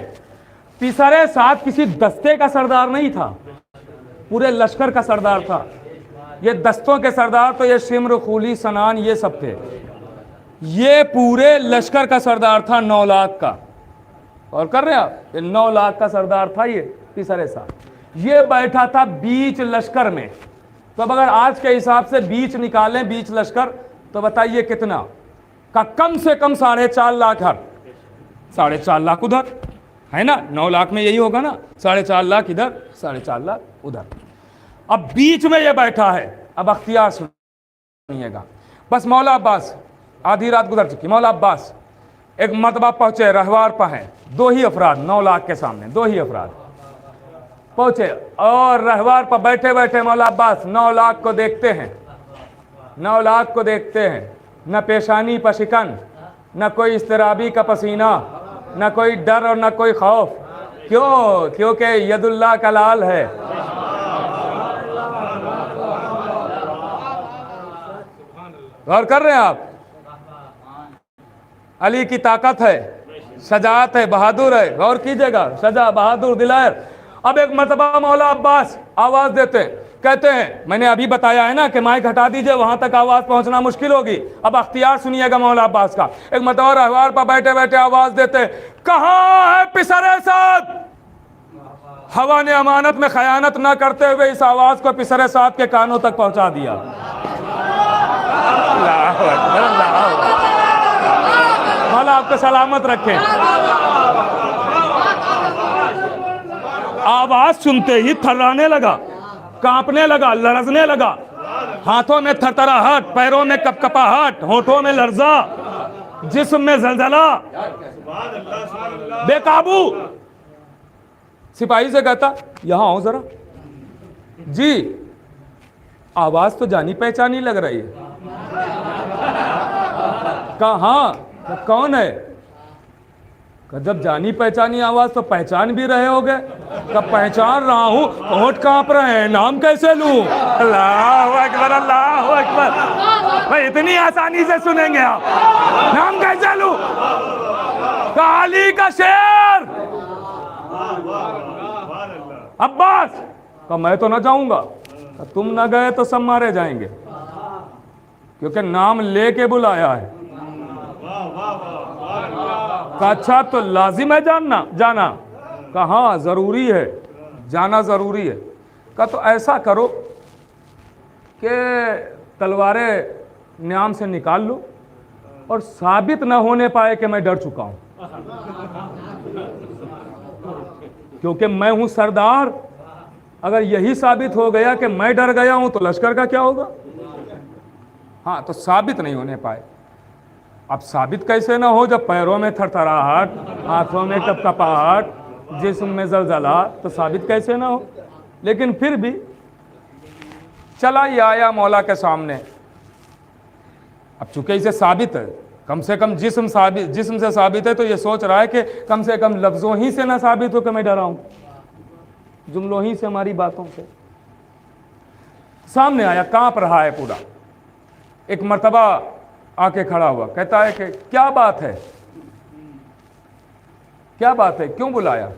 تیسرے ساتھ کسی دستے کا سردار نہیں تھا، پورے لشکر کا سردار تھا۔ یہ دستوں کے سردار تو یہ شمر، خولی، سنان، یہ سب تھے، یہ پورے لشکر کا سردار تھا 9 لاکھ کا۔ اور کر رہے ہیں آپ، یہ 9 لاکھ کا سردار تھا، یہ تیسرے ساتھ، یہ بیٹھا تھا بیچ لشکر میں۔ تو اب اگر آج کے حساب سے بیچ نکالیں، بیچ لشکر، تو بتائیے کتنا کا؟ کم سے کم 4.5 لاکھ ہر، 4.5 لاکھ ادھر، ہے نا؟ 9 لاکھ میں یہی ہوگا نا، 4.5 لاکھ ادھر، 4.5 لاکھ ادھر۔ اب بیچ میں یہ بیٹھا ہے، اب اختیار سنیے گا۔ بس مولا عباس، آدھی رات گزر چکی، مولا عباس एक मरतबा पहुंचे रहवार पर हैं 2 ही अफराद 9 लाख के सामने 2 ही अफराद पहुंचे और रहवार पर बैठे बैठे मौला अब्बास 9 लाख को देखते हैं 9 लाख को देखते हैं न पेशानी पर शिकन न कोई इस्तराबी का पसीना न कोई डर और न कोई खौफ क्यों क्योंकि यदुल्लाह का लाल है गौर कर रहे हैं आप अली की ताकत है शजाअत है बहादुर है गौर कीजिएगा शजा बहादुर दिलायर अब एक मरतबा मौला अब्बास आवाज देते हैं कहते हैं मैंने अभी बताया है ना कि माइक हटा दीजिए वहां तक आवाज पहुंचना मुश्किल होगी अब अख्तियार सुनिएगा मौला अब्बास का एक मरतबा रहवार पर बैठे बैठे आवाज देते हैं कहां है पिसरे साद हवा ने अमानत में खयानत न करते हुए इस आवाज को पिसरे साद के कानों तक पहुंचा दिया मौला आपको सलामत रखें आवाज सुनते ही थर्राने लगा कांपने लगा लरजने लगा हाथों में थरथराहट पैरों में कपकपाहट होठों में लर्जा जिस्म में जलजला बेकाबू सिपाही से कहता यहां आओ जरा जी आवाज तो जानी पहचानी लग रही है कहा कौन है जब जानी पहचानी आवाज तो पहचान भी रहे होगे कब पहचान रहा हूं होठ कांप रहे हैं नाम कैसे लूं अल्लाह अकबर भाई इतनी आसानी से सुनेंगे आप नाम कैसे लूं अली का शेर अब्बास का मैं तो ना जाऊंगा तुम ना गए तो सब मारे जाएंगे क्योंकि नाम लेके बुलाया है का अच्छा तो लाजिम है जाना कहा जरूरी है जाना जरूरी है का तो ऐसा करो कि तलवारें न्याम से निकाल लो और साबित न होने पाए कि मैं डर चुका हूं क्योंकि मैं हूं सरदार अगर यही साबित हो गया कि मैं डर गया हूं तो लश्कर का क्या होगा हाँ तो साबित नहीं होने पाए अब साबित कैसे ना हो जब पैरों में थरथराहट हाथों में कपकपाहट जिस्म में जलजला तो साबित कैसे ना हो लेकिन फिर भी चला ही आया मौला के सामने अब चूंकि इसे साबित है कम से कम जिस्म से साबित है तो ये सोच रहा है कि कम से कम लफ्जों ही से ना साबित हो कि मैं डरा हूं जुमलों ही से हमारी बातों से सामने आया कांप रहा है पूरा एक मर्तबा आके खड़ा हुआ कहता है कि क्या बात है क्यों बुलाया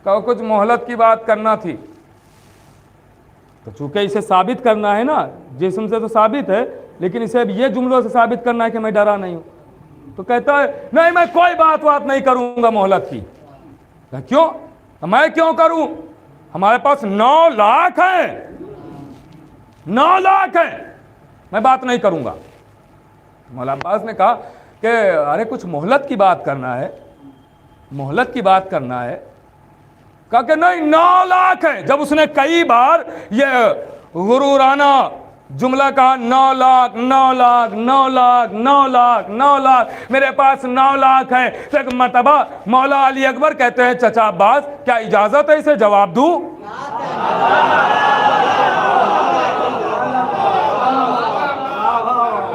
कहो कुछ मोहलत की बात करना थी तो चूंकि इसे साबित करना है ना जिस्म से तो साबित है लेकिन इसे अब ये जुमलों से साबित करना है कि मैं डरा नहीं हूं तो कहता है नहीं मैं कोई बात नहीं करूंगा मोहलत की क्यों मैं क्यों करूं हमारे पास 9 लाख है 9 लाख है मैं बात नहीं करूंगा मौला अब्बास ने कहा कि अरे कुछ मोहलत की बात करना है कहा कि नहीं 9 लाख है जब उसने कई बार ये गुरूराना जुमला कहा 9 लाख 9 लाख 9 लाख 9 लाख 9 लाख मेरे पास 9 लाख है तो एक मरतबा मौला अली अकबर कहते हैं चचा अब्बास क्या इजाजत है इसे जवाब दूं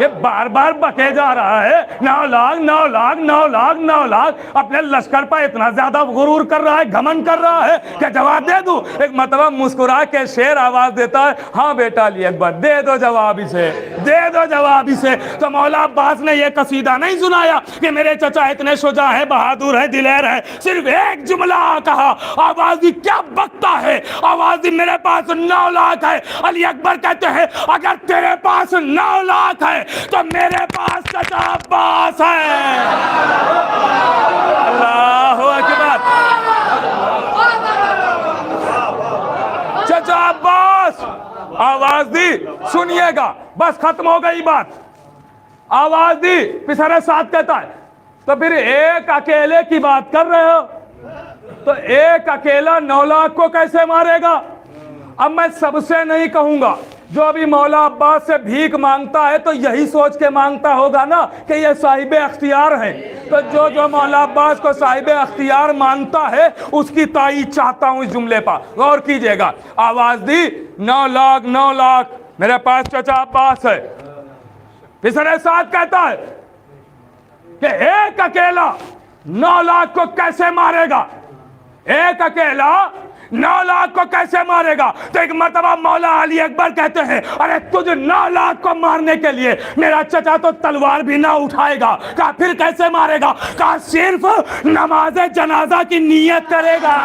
ये बार बार बके जा रहा है 9 लाख 9 लाख 9 लाख 9 लाख अपने लश्कर पर इतना ज्यादा गुरूर कर रहा है घमंड कर रहा है क्या जवाब दे दूं एक मतलब मुस्कुरा के शेर आवाज देता है हाँ बेटा अली अकबर दे दो जवाब इसे तो मौला अब्बास ने ये कसीदा नहीं सुनाया कि मेरे चचा इतने शुजा है बहादुर है दिलेर है सिर्फ एक जुमला कहा आवाजी क्या बकता है आवाजी मेरे पास 9 लाख है अली अकबर कहते हैं अगर तेरे पास 9 लाख है तो मेरे पास चचा अब्बास है अल्लाह अकबर चचा अब्बास आवाज दी सुनिएगा बस खत्म हो गई बात आवाज दी पिसरे साथ कहता है तो फिर एक अकेले की बात कर रहे हो तो एक अकेला 9 लाख को कैसे मारेगा अब मैं सबसे नहीं कहूंगा जो भी मौला अब्बास से भीख मांगता है तो यही सोच के मांगता होगा ना कि ये साहिब अख्तियार हैं। तो जो जो मौला अब्बास को साहिब अख्तियार मानता है उसकी ताईद चाहता हूँ इस जुमले पर गौर कीजिएगा। आवाज दी 9 लाख 9 लाख मेरे पास चचा अब्बास है। फिसरे साथ कहता है कि एक अकेला 9 लाख को कैसे मारेगा, एक अकेला 9 लाख को कैसे मारेगा। तो एक मर्तबा मौला अली अकबर कहते हैं अरे तुझ 9 लाख को मारने के लिए मेरा चचा तो तलवार भी ना उठाएगा। कहा फिर कैसे मारेगा। कहा सिर्फ नमाज जनाजा की नीयत करेगा।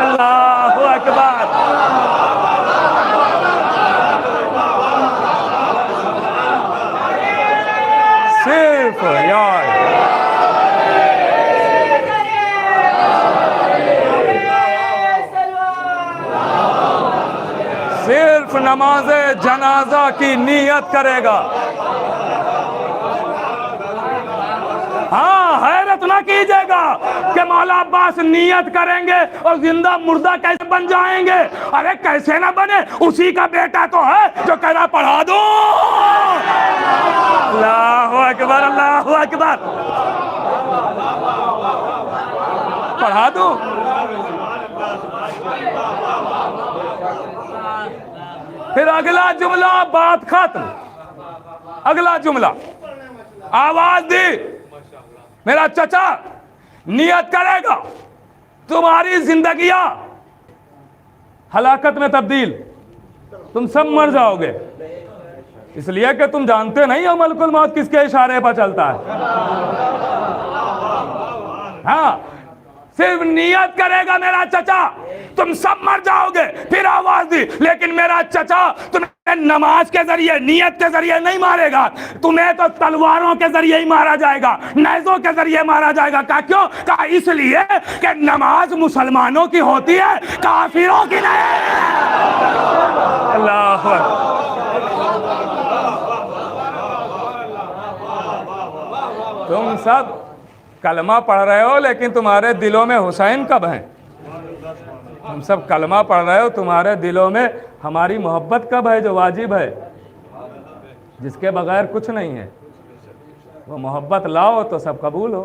अल्लाहु अकबर। सिर्फ यार सिर्फ नमाज जनाजा की नीयत करेगा। हाँ, हैरत ना कीजिएगा कि मौला अब्बास नियत करेंगे और जिंदा मुर्दा कैसे बन जाएंगे। अरे कैसे ना बने, उसी का बेटा तो है जो कह रहा पढ़ा दो। अल्लाहु अकबर अल्लाहु अकबर। पढ़ा दो। फिर अगला जुमला बात खत्म। अगला जुमला आवाज दी मेरा चचा नियत करेगा तुम्हारी जिंदगियां हलाकत में तब्दील, तुम सब मर जाओगे। इसलिए कि तुम जानते नहीं हो मलकुल मौत किसके इशारे पर चलता है। हाँ, सिर्फ नियत करेगा मेरा चचा तुम सब मर जाओगे। फिर आवाज दी लेकिन मेरा चचा तुम्हें नमाज के जरिए नियत के जरिए नहीं मारेगा, तुम्हें तो तलवारों के जरिए ही मारा जाएगा, नेज़ों के जरिए मारा जाएगा। कहा क्यों। कहा इसलिए कि नमाज मुसलमानों की होती है, काफिरों की नहीं। अल्लाह तुम सब कलमा पढ़ रहे हो लेकिन तुम्हारे दिलों में हुसैन कब है। तुम सब कलमा पढ़ रहे हो, तुम्हारे दिलों में हमारी मोहब्बत कब है जो वाजिब है, जिसके बगैर कुछ नहीं है। वो मोहब्बत लाओ तो सब कबूल हो।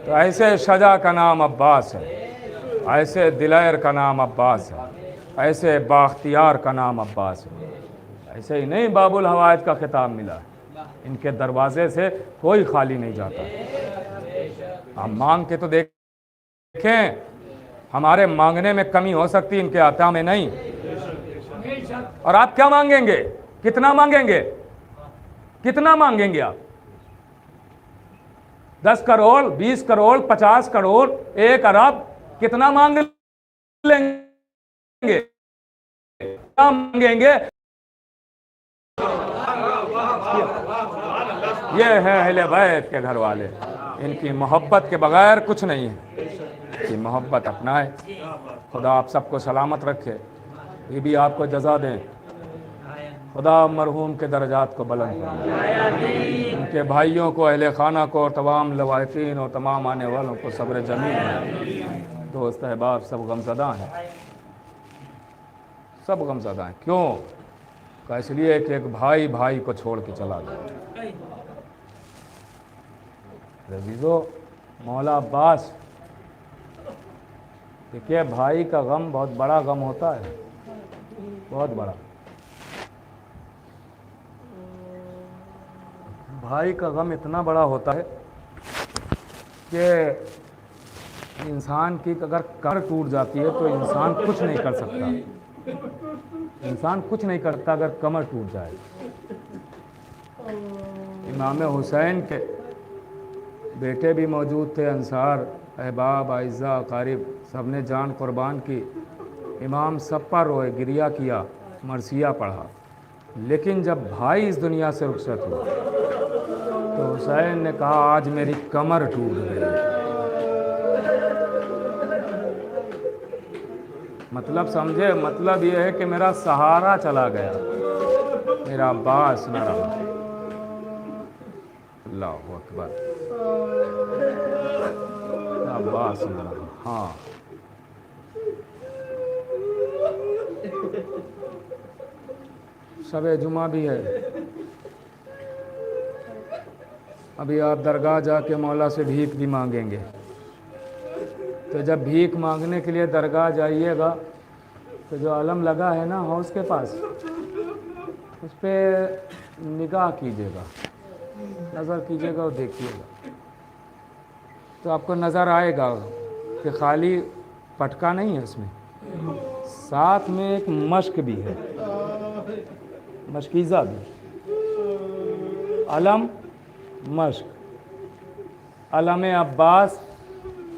तो ऐसे शजा का नाम अब्बास है, ऐसे दिलैर का नाम अब्बास है, ऐसे बाख्तियार का नाम अब्बास है। ऐसे ही नहीं बाबुल हवाइज का खिताब मिला, इनके दरवाजे से कोई खाली नहीं जाता। हम मांग के तो देखें, हमारे मांगने में कमी हो सकती, इनके आता में नहीं। और आप क्या मांगेंगे, कितना मांगेंगे, कितना मांगेंगे आप। 10 करोड़, 20 करोड़, 50 करोड़, 1 अरब, कितना मांग लेंगे, क्या मांगेंगे। ये है अहले बैत के घर वाले, इनकी मोहब्बत के बगैर कुछ नहीं है। कि मोहब्बत अपनाए। खुदा आप सबको सलामत रखे, ये भी आपको जज़ा दें। खुदा मरहूम के दर्जात को बुलंद करे, उनके भाइयों को, अहले खाना को, और तमाम लवाहिकीन और तमाम आने वालों को सब्र जमील। दोस्त अहबाब सब गमज़दा हैं, सब गमज़दा हैं। क्यों। का इसलिए कि एक भाई भाई को छोड़ के चला गया। रज़ीज़ो मौला अब्बास, देखिए भाई का गम बहुत बड़ा गम होता है, बहुत बड़ा। भाई का गम इतना बड़ा होता है कि इंसान की अगर कमर टूट जाती है तो इंसान कुछ नहीं कर सकता। इंसान कुछ नहीं करता अगर कमर टूट जाए। इमाम हुसैन के बेटे भी मौजूद थे, अंसार, अहबाब, आइज़ा, अकारिब, सब ने जान कुर्बान की। इमाम सब पर रोए, गिरिया किया, मरसिया पढ़ा। लेकिन जब भाई इस दुनिया से रुखसत हुआ तो हुसैन ने कहा आज मेरी कमर टूट गई। मतलब समझे, मतलब ये है कि मेरा सहारा चला गया, मेरा अब्बास न रहा। अल्लाहु अकबर। अब्बास न रहा। हाँ, शब जुमा भी है, अभी आप दरगाह जाके मौला से भीख भी मांगेंगे। तो जब भीख मांगने के लिए दरगाह जाइएगा तो जो अलम लगा है ना हौज़ के पास, उस पर निगाह कीजिएगा, नज़र कीजिएगा और देखिएगा, तो आपको नज़र आएगा कि खाली पटका नहीं है उसमें, साथ में एक मश्क भी है, मशकीज़ा भी, अलम मश्क, अलम अब्बास,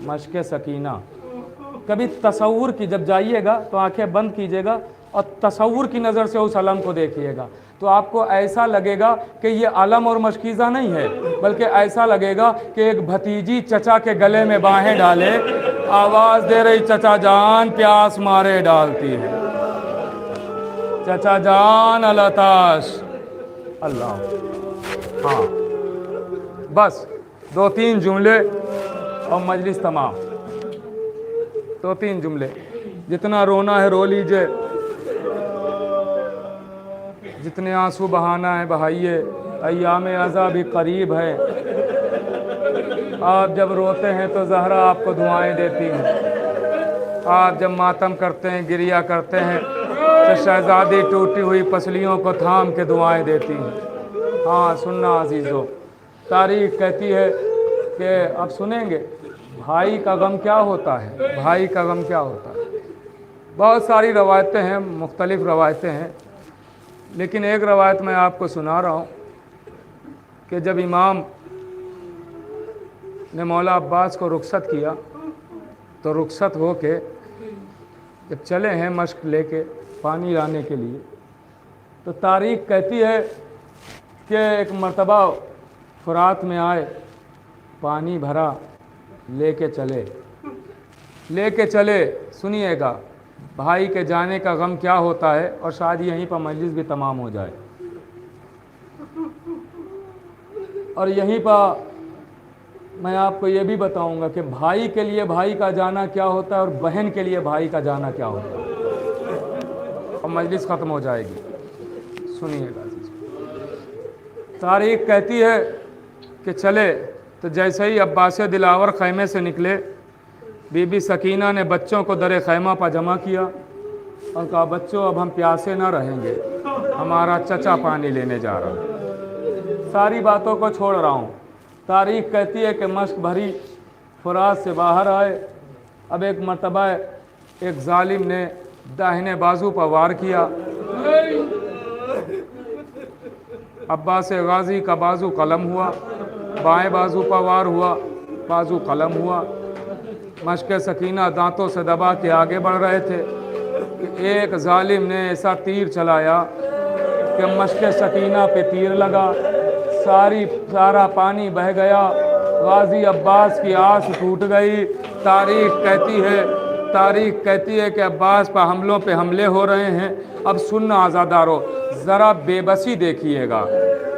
मश्क सकीना। कभी तसव्वुर की, जब जाइएगा तो आंखें बंद कीजिएगा और तसव्वुर की नज़र से उस अलम को देखिएगा, तो आपको ऐसा लगेगा कि ये अलम और मशकीज़ा नहीं है, बल्कि ऐसा लगेगा कि एक भतीजी चचा के गले में बाहें डाले, आवाज़ दे रही चचा जान प्यास मारे डालती है, चचा जान अलताश अल्लाह। हाँ बस 2-3 जुमले और मजलिस तमाम, 2-3 जुमले, जितना रोना है रो लीजिए, जितने आंसू बहाना है बहाइए, अय्याम अज़ा भी करीब है। आप जब रोते हैं तो ज़हरा आपको दुआएं देती हैं, आप जब मातम करते हैं, गिरिया करते हैं, तो शहज़ादी टूटी हुई पसलियों को थाम के दुआएं देती हैं। हाँ सुनना अजीज़ों, तारीख़ कहती है कि अब सुनेंगे भाई का गम क्या होता है, भाई का गम क्या होता है। बहुत सारी रवायतें हैं, मुख्तलिफ़ रवायतें हैं, लेकिन एक रवायत मैं आपको सुना रहा हूँ कि जब इमाम ने मौला अब्बास को रुखसत किया तो रुखसत हो के जब चले हैं मश्क लेके पानी लाने के लिए, तो तारीख़ कहती है कि एक मर्तबा फुरात में आए, पानी भरा, लेके चले। सुनिएगा भाई के जाने का गम क्या होता है, और शायद यहीं पर मजलिस भी तमाम हो जाए। और यहीं पर मैं आपको ये भी बताऊंगा कि भाई के लिए भाई का जाना क्या होता है और बहन के लिए भाई का जाना क्या होता है, और मजलिस ख़त्म हो जाएगी। सुनिएगा, तारीख़ कहती है कि चले, तो जैसे ही अब्बास दिलावर खैमे से निकले, बीबी सकीना ने बच्चों को दरे खैमा पर जमा किया और कहा बच्चों अब हम प्यासे ना रहेंगे, हमारा चचा पानी लेने जा रहा है। सारी बातों को छोड़ रहा हूँ। तारीख़ कहती है कि मश्क भरी फुरात से बाहर आए। अब एक मर्तबा एक जालिम ने दाहिने बाजू पर वार किया, अब्बास गाजी का बाजू कलम हुआ, बाएं बाजू पर वार हुआ, बाजू कलम हुआ। मश्क सकीना दांतों से दबा के आगे बढ़ रहे थे कि एक जालिम ने ऐसा तीर चलाया कि मश्क सकीना पे तीर लगा, सारा पानी बह गया, गाजी अब्बास की आस टूट गई। तारीख़ कहती है कि अब्बास पर हमलों पे हमले हो रहे हैं। अब सुनना आज़ादारो, ज़रा बेबसी देखिएगा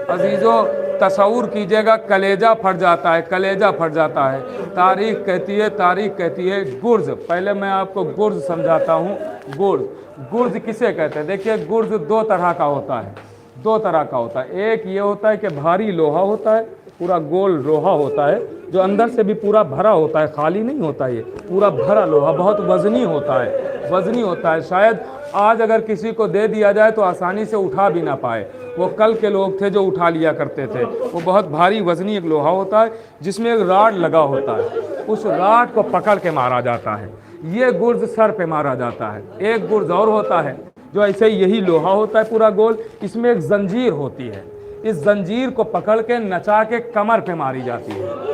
अजीज़ों, तसव्वुर कीजिएगा, कलेजा फट जाता है, कलेजा फट जाता है। तारीख़ कहती है गुर्ज, पहले मैं आपको गुर्ज समझाता हूँ। गुर्ज किसे कहते हैं? देखिए गुर्ज दो तरह का होता है। एक ये होता है कि भारी लोहा होता है, पूरा गोल लोहा होता है, जो अंदर से भी पूरा भरा होता है, खाली नहीं होता, ये पूरा भरा लोहा, बहुत वज़नी होता है। शायद आज अगर किसी को दे दिया जाए तो आसानी से उठा भी ना पाए। वो कल के लोग थे जो उठा लिया करते थे। वो बहुत भारी वज़नी एक लोहा होता है जिसमें एक राड लगा होता है, उस राड को पकड़ के मारा जाता है। ये गुर्ज सर पे मारा जाता है। एक गुर्ज और होता है जो ऐसे यही लोहा होता है पूरा गोल, इसमें एक जंजीर होती है, इस जंजीर को पकड़ के नचा के कमर पे मारी जाती है।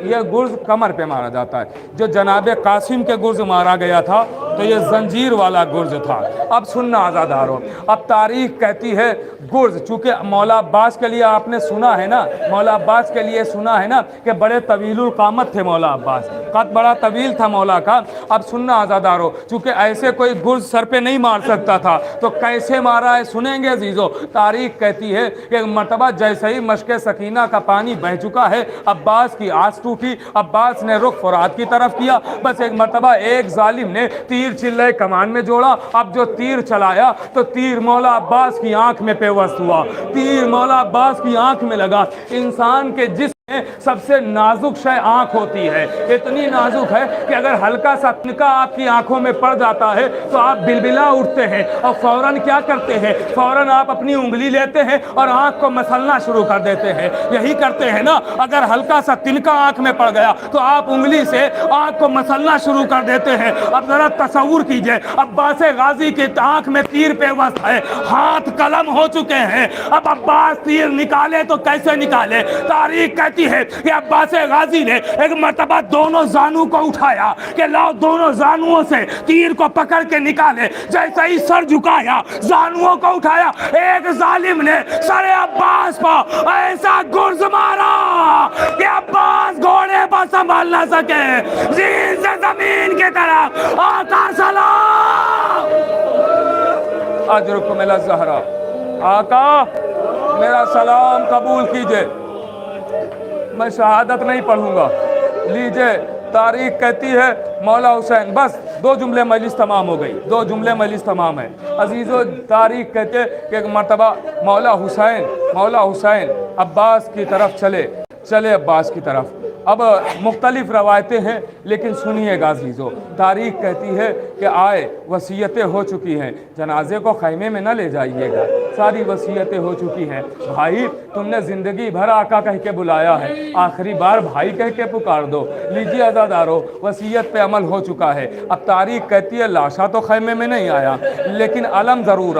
यह गुर्ज कमर पे मारा जाता है। जो जनाब कासिम के गुर्ज मारा गया था तो ये जंजीर वाला गुर्ज था। अब सुनना आज़ादारों, अब तारीख़ कहती है गुर्ज, चूँकि मौला अब्बास के लिए आपने सुना है ना, मौला अब्बास के लिए सुना है ना कि बड़े तवीलुल क़ामत थे मौला अब्बास, कद बड़ा तवील था मौला का। अब सुनना आज़ादारों, चूँकि ऐसे कोई गुर्ज सर पे नहीं मार सकता था तो कैसे मारा है सुनेंगे अजीज़ों। तारीख़ कहती है कि मर्तबा जैसे ही मश्क सकीना का पानी बह चुका है, अब्बास की आस टूटी, अब्बास ने रुख फुरात की तरफ किया। बस एक मर्तबा एक जालिम ने तीर تیر چلے کمان میں جوڑا، اب جو تیر چلایا تو تیر مولا عباس کی آنکھ میں پیوست ہوا، تیر مولا عباس کی آنکھ میں لگا۔ انسان کے جسم میں سب سے نازک شے آنکھ ہوتی ہے، اتنی نازک ہے کہ اگر ہلکا سا تنکا آپ کی آنکھوں میں پڑ جاتا ہے تو آپ بلبلا اٹھتے ہیں اور فوراً کیا کرتے ہیں، فوراً آپ اپنی انگلی لیتے ہیں اور آنکھ کو مسلنا شروع کر دیتے ہیں۔ یہی کرتے ہیں نا، اگر ہلکا سا تنکا آنکھ میں پڑ گیا تو آپ انگلی سے آنکھ کو مسلنا شروع کر دیتے ہیں۔ اب ذرا تصور کیجئے، عباس غازی کی آنکھ میں تیر پیوست ہے، ہاتھ قلم ہو چکے ہیں، اب عباس تیر نکالے تو کیسے نکالے؟ تاریخ کہتی ہے کہ عباس غازی نے ایک مرتبہ دونوں زانو کو اٹھایا کہ لاؤ دونوں زانوؤں سے تیر کو پکڑ کے نکالے، جیسے ہی سر جھکایا، زانوؤں کو اٹھایا، ایک ظالم نے سر عباس پر ایسا گرز مارا کہ عباس گھوڑے پر سنبھال نہ سکے، زمین سے زمین کی طرف آقا سلام اجرکم الزہرا، آقا میرا سلام قبول کیجئے، میں شہادت نہیں پڑھوں گا، لیجئے۔ تاریخ کہتی ہے مولا حسین، بس 2 جملے مجلس تمام ہو گئی، 2 جملے مجلس تمام ہے عزیزو۔ تاریخ کہتے کہ ایک مرتبہ مولا حسین عباس کی طرف چلے عباس کی طرف۔ اب مختلف روایتیں ہیں لیکن سنیے گا عزیزو، تاریخ کہتی ہے کہ آئے، وصیتیں ہو چکی ہیں، جنازے کو خیمے میں نہ لے جائیے گا، ساری وصیتیں ہو چکی ہیں، بھائی تم نے زندگی بھر آقا کہہ کے بلایا ہے، آخری بار بھائی کہہ کے پکار دو، لیجیے عزادارو، وصیت پہ عمل ہو چکا ہے۔ اب تاریخ کہتی ہے لاشا تو خیمے میں نہیں آیا لیکن علم ضرور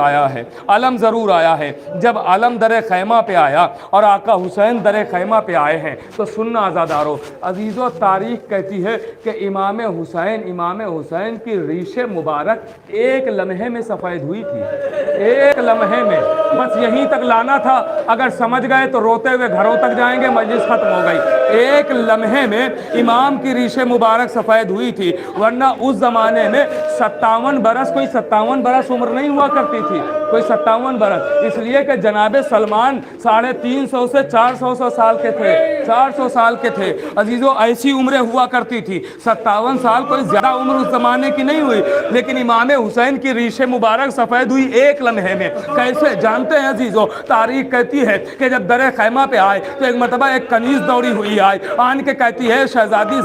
آیا ہے۔ جب علم در خیمہ پہ آیا اور آقا حسین در خیمہ پہ آئے ہیں تو سننا عزادارو عزیزو، تاریخ کہتی ہے کہ امام حسین کی ریش مبارک ایک لمحے میں سفید ہوئی تھی، ایک لمحے میں، بس یہیں تک لانا تھا، اگر سمجھ گئے تو روتے ہوئے گھروں تک جائیں گے، مجلس ختم ہو گئی۔ ایک لمحے میں امام کی ریش مبارک سفید ہوئی تھی، ورنہ اس زمانے میں 57 برس، کوئی 57 برس عمر نہیں ہوا کرتی تھی، کوئی 57 برس، اس لیے کہ جناب سلمان 350 سے 400 سال کے تھے، 400 سال کے تھے عزیزو، ایسی عمریں ہوا کرتی تھی۔ 57 سال کوئی زیادہ عمر اس زمانے کی نہیں ہوئی، لیکن امام حسین کی ریش مبارک سفید ہوئی ایک لمحے میں۔ کیسے جانتے ہیں عزیزو؟ تاریخ کہتی ہے کہ جب در خیمہ پہ آئے تو ایک مرتبہ ایک کنیز دوڑی ہوئی آئی، آن کے کہتی ہے شہزادی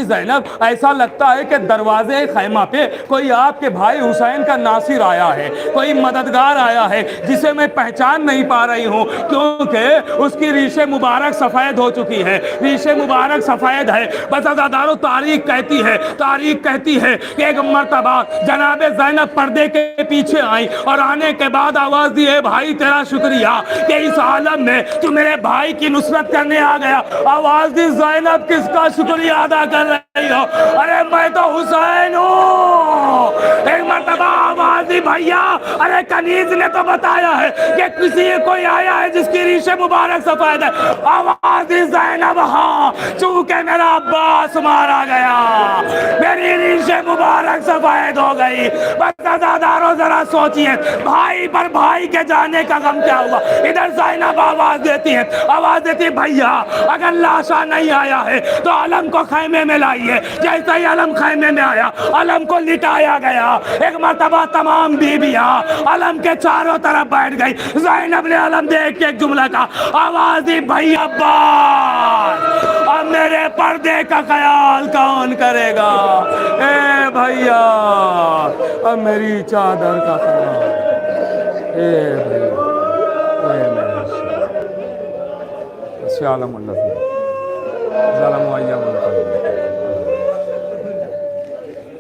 زینب، ایسا لگتا ہے کہ دروازے خیمہ پہ کوئی آپ کے بھائی حسین کا ناصر آیا ہے، کوئی مددگار آیا ہے جسے میں پہچان نہیں پا رہی ہوں، کیونکہ اس کی ریش مبارک سفید ہو چکی ہے، ریش مبارک سفید ہے۔ بس عزادارو، تاریخ کہتی ہے کہ ایک مرتبہ جناب زینب پردے کے پیچھے آئی اور آنے کے بعد آواز دی، اے بھائی تیرا شکریہ کہ اس عالم میں تو میرے بھائی کی نصرت کرنے آ گیا۔ آواز دی، زینب کس کا شکریہ ادا کر رہی ہو؟ ارے میں تو حسین ہوں۔ ایک مرتبہ آواز دی، بھیا ارے کنیز نے تو بتایا ہے کہ کسی کوئی آیا ہے جس کی ریش مبارک سفید ہے۔ آواز دی، زینب ہاں، چونکہ میرا عباس مارا گیا میری ریش مبارک سفید ہو گئی۔ بس عزادارو ذرا سوچئے، بھائی پر بھائی کے جانے کا غم کیا ہوا؟ ادھر زینب آواز دیتی ہے، بھیا اگر لاشا نہیں آیا ہے تو علم کو خیمے میں لائیے۔ جیسا ہی علم خیمے میں آیا، علم کو لٹایا گیا۔ ایک مرتبہ تمام بیویاں علم کے چاروں طرف بیٹھ گئی۔ زینب نے علم دیکھ کے ایک جملہ کہا، آواز دی، بھائی عباس اب میرے پردے کا خیال کون کرے گا؟ اے بھیا اب میری چادر کا خیال، اے بھیا اے میرے سیالم اللہ ظالم و ایام القلب۔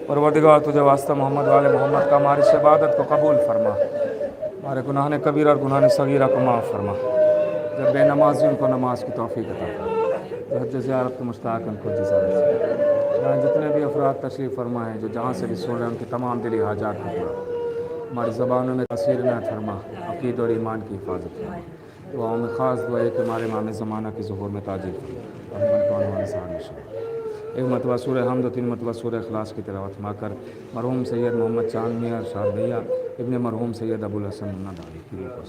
پروردگار تجھے واسطہ محمد والے محمد کا ہماری عبادت کو قبول فرما، ہمارے گناہ کبیرہ اور گناہ صغیرہ کو معاف فرما، جب بے نمازیوں کو نماز کی توفیق عطا فرما، جو حج زیارت کو مشتاق ان کو جزائر سے، یہاں جتنے بھی افراد تشریف فرما ہیں جو جہاں سے بھی سن رہے ہیں ان کی تمام دلی حاجات کو پورا، ہماری زبانوں میں تاثیر نہ فرما، عقید اور ایمان کی حفاظت فرما۔ دعاؤں میں خاص دعا ہے کہ ہمارے امام زمانہ کی ظہور میں تاجر فرما، ایک مرتبہ سورہ حمد و 3 مرتبہ سورہ اخلاص کی تلاوت فرما کر مرحوم سید محمد چاند میاں ارشاد بھیا ابن مرحوم سید ابو الحسن منا داڑھی کی روح کو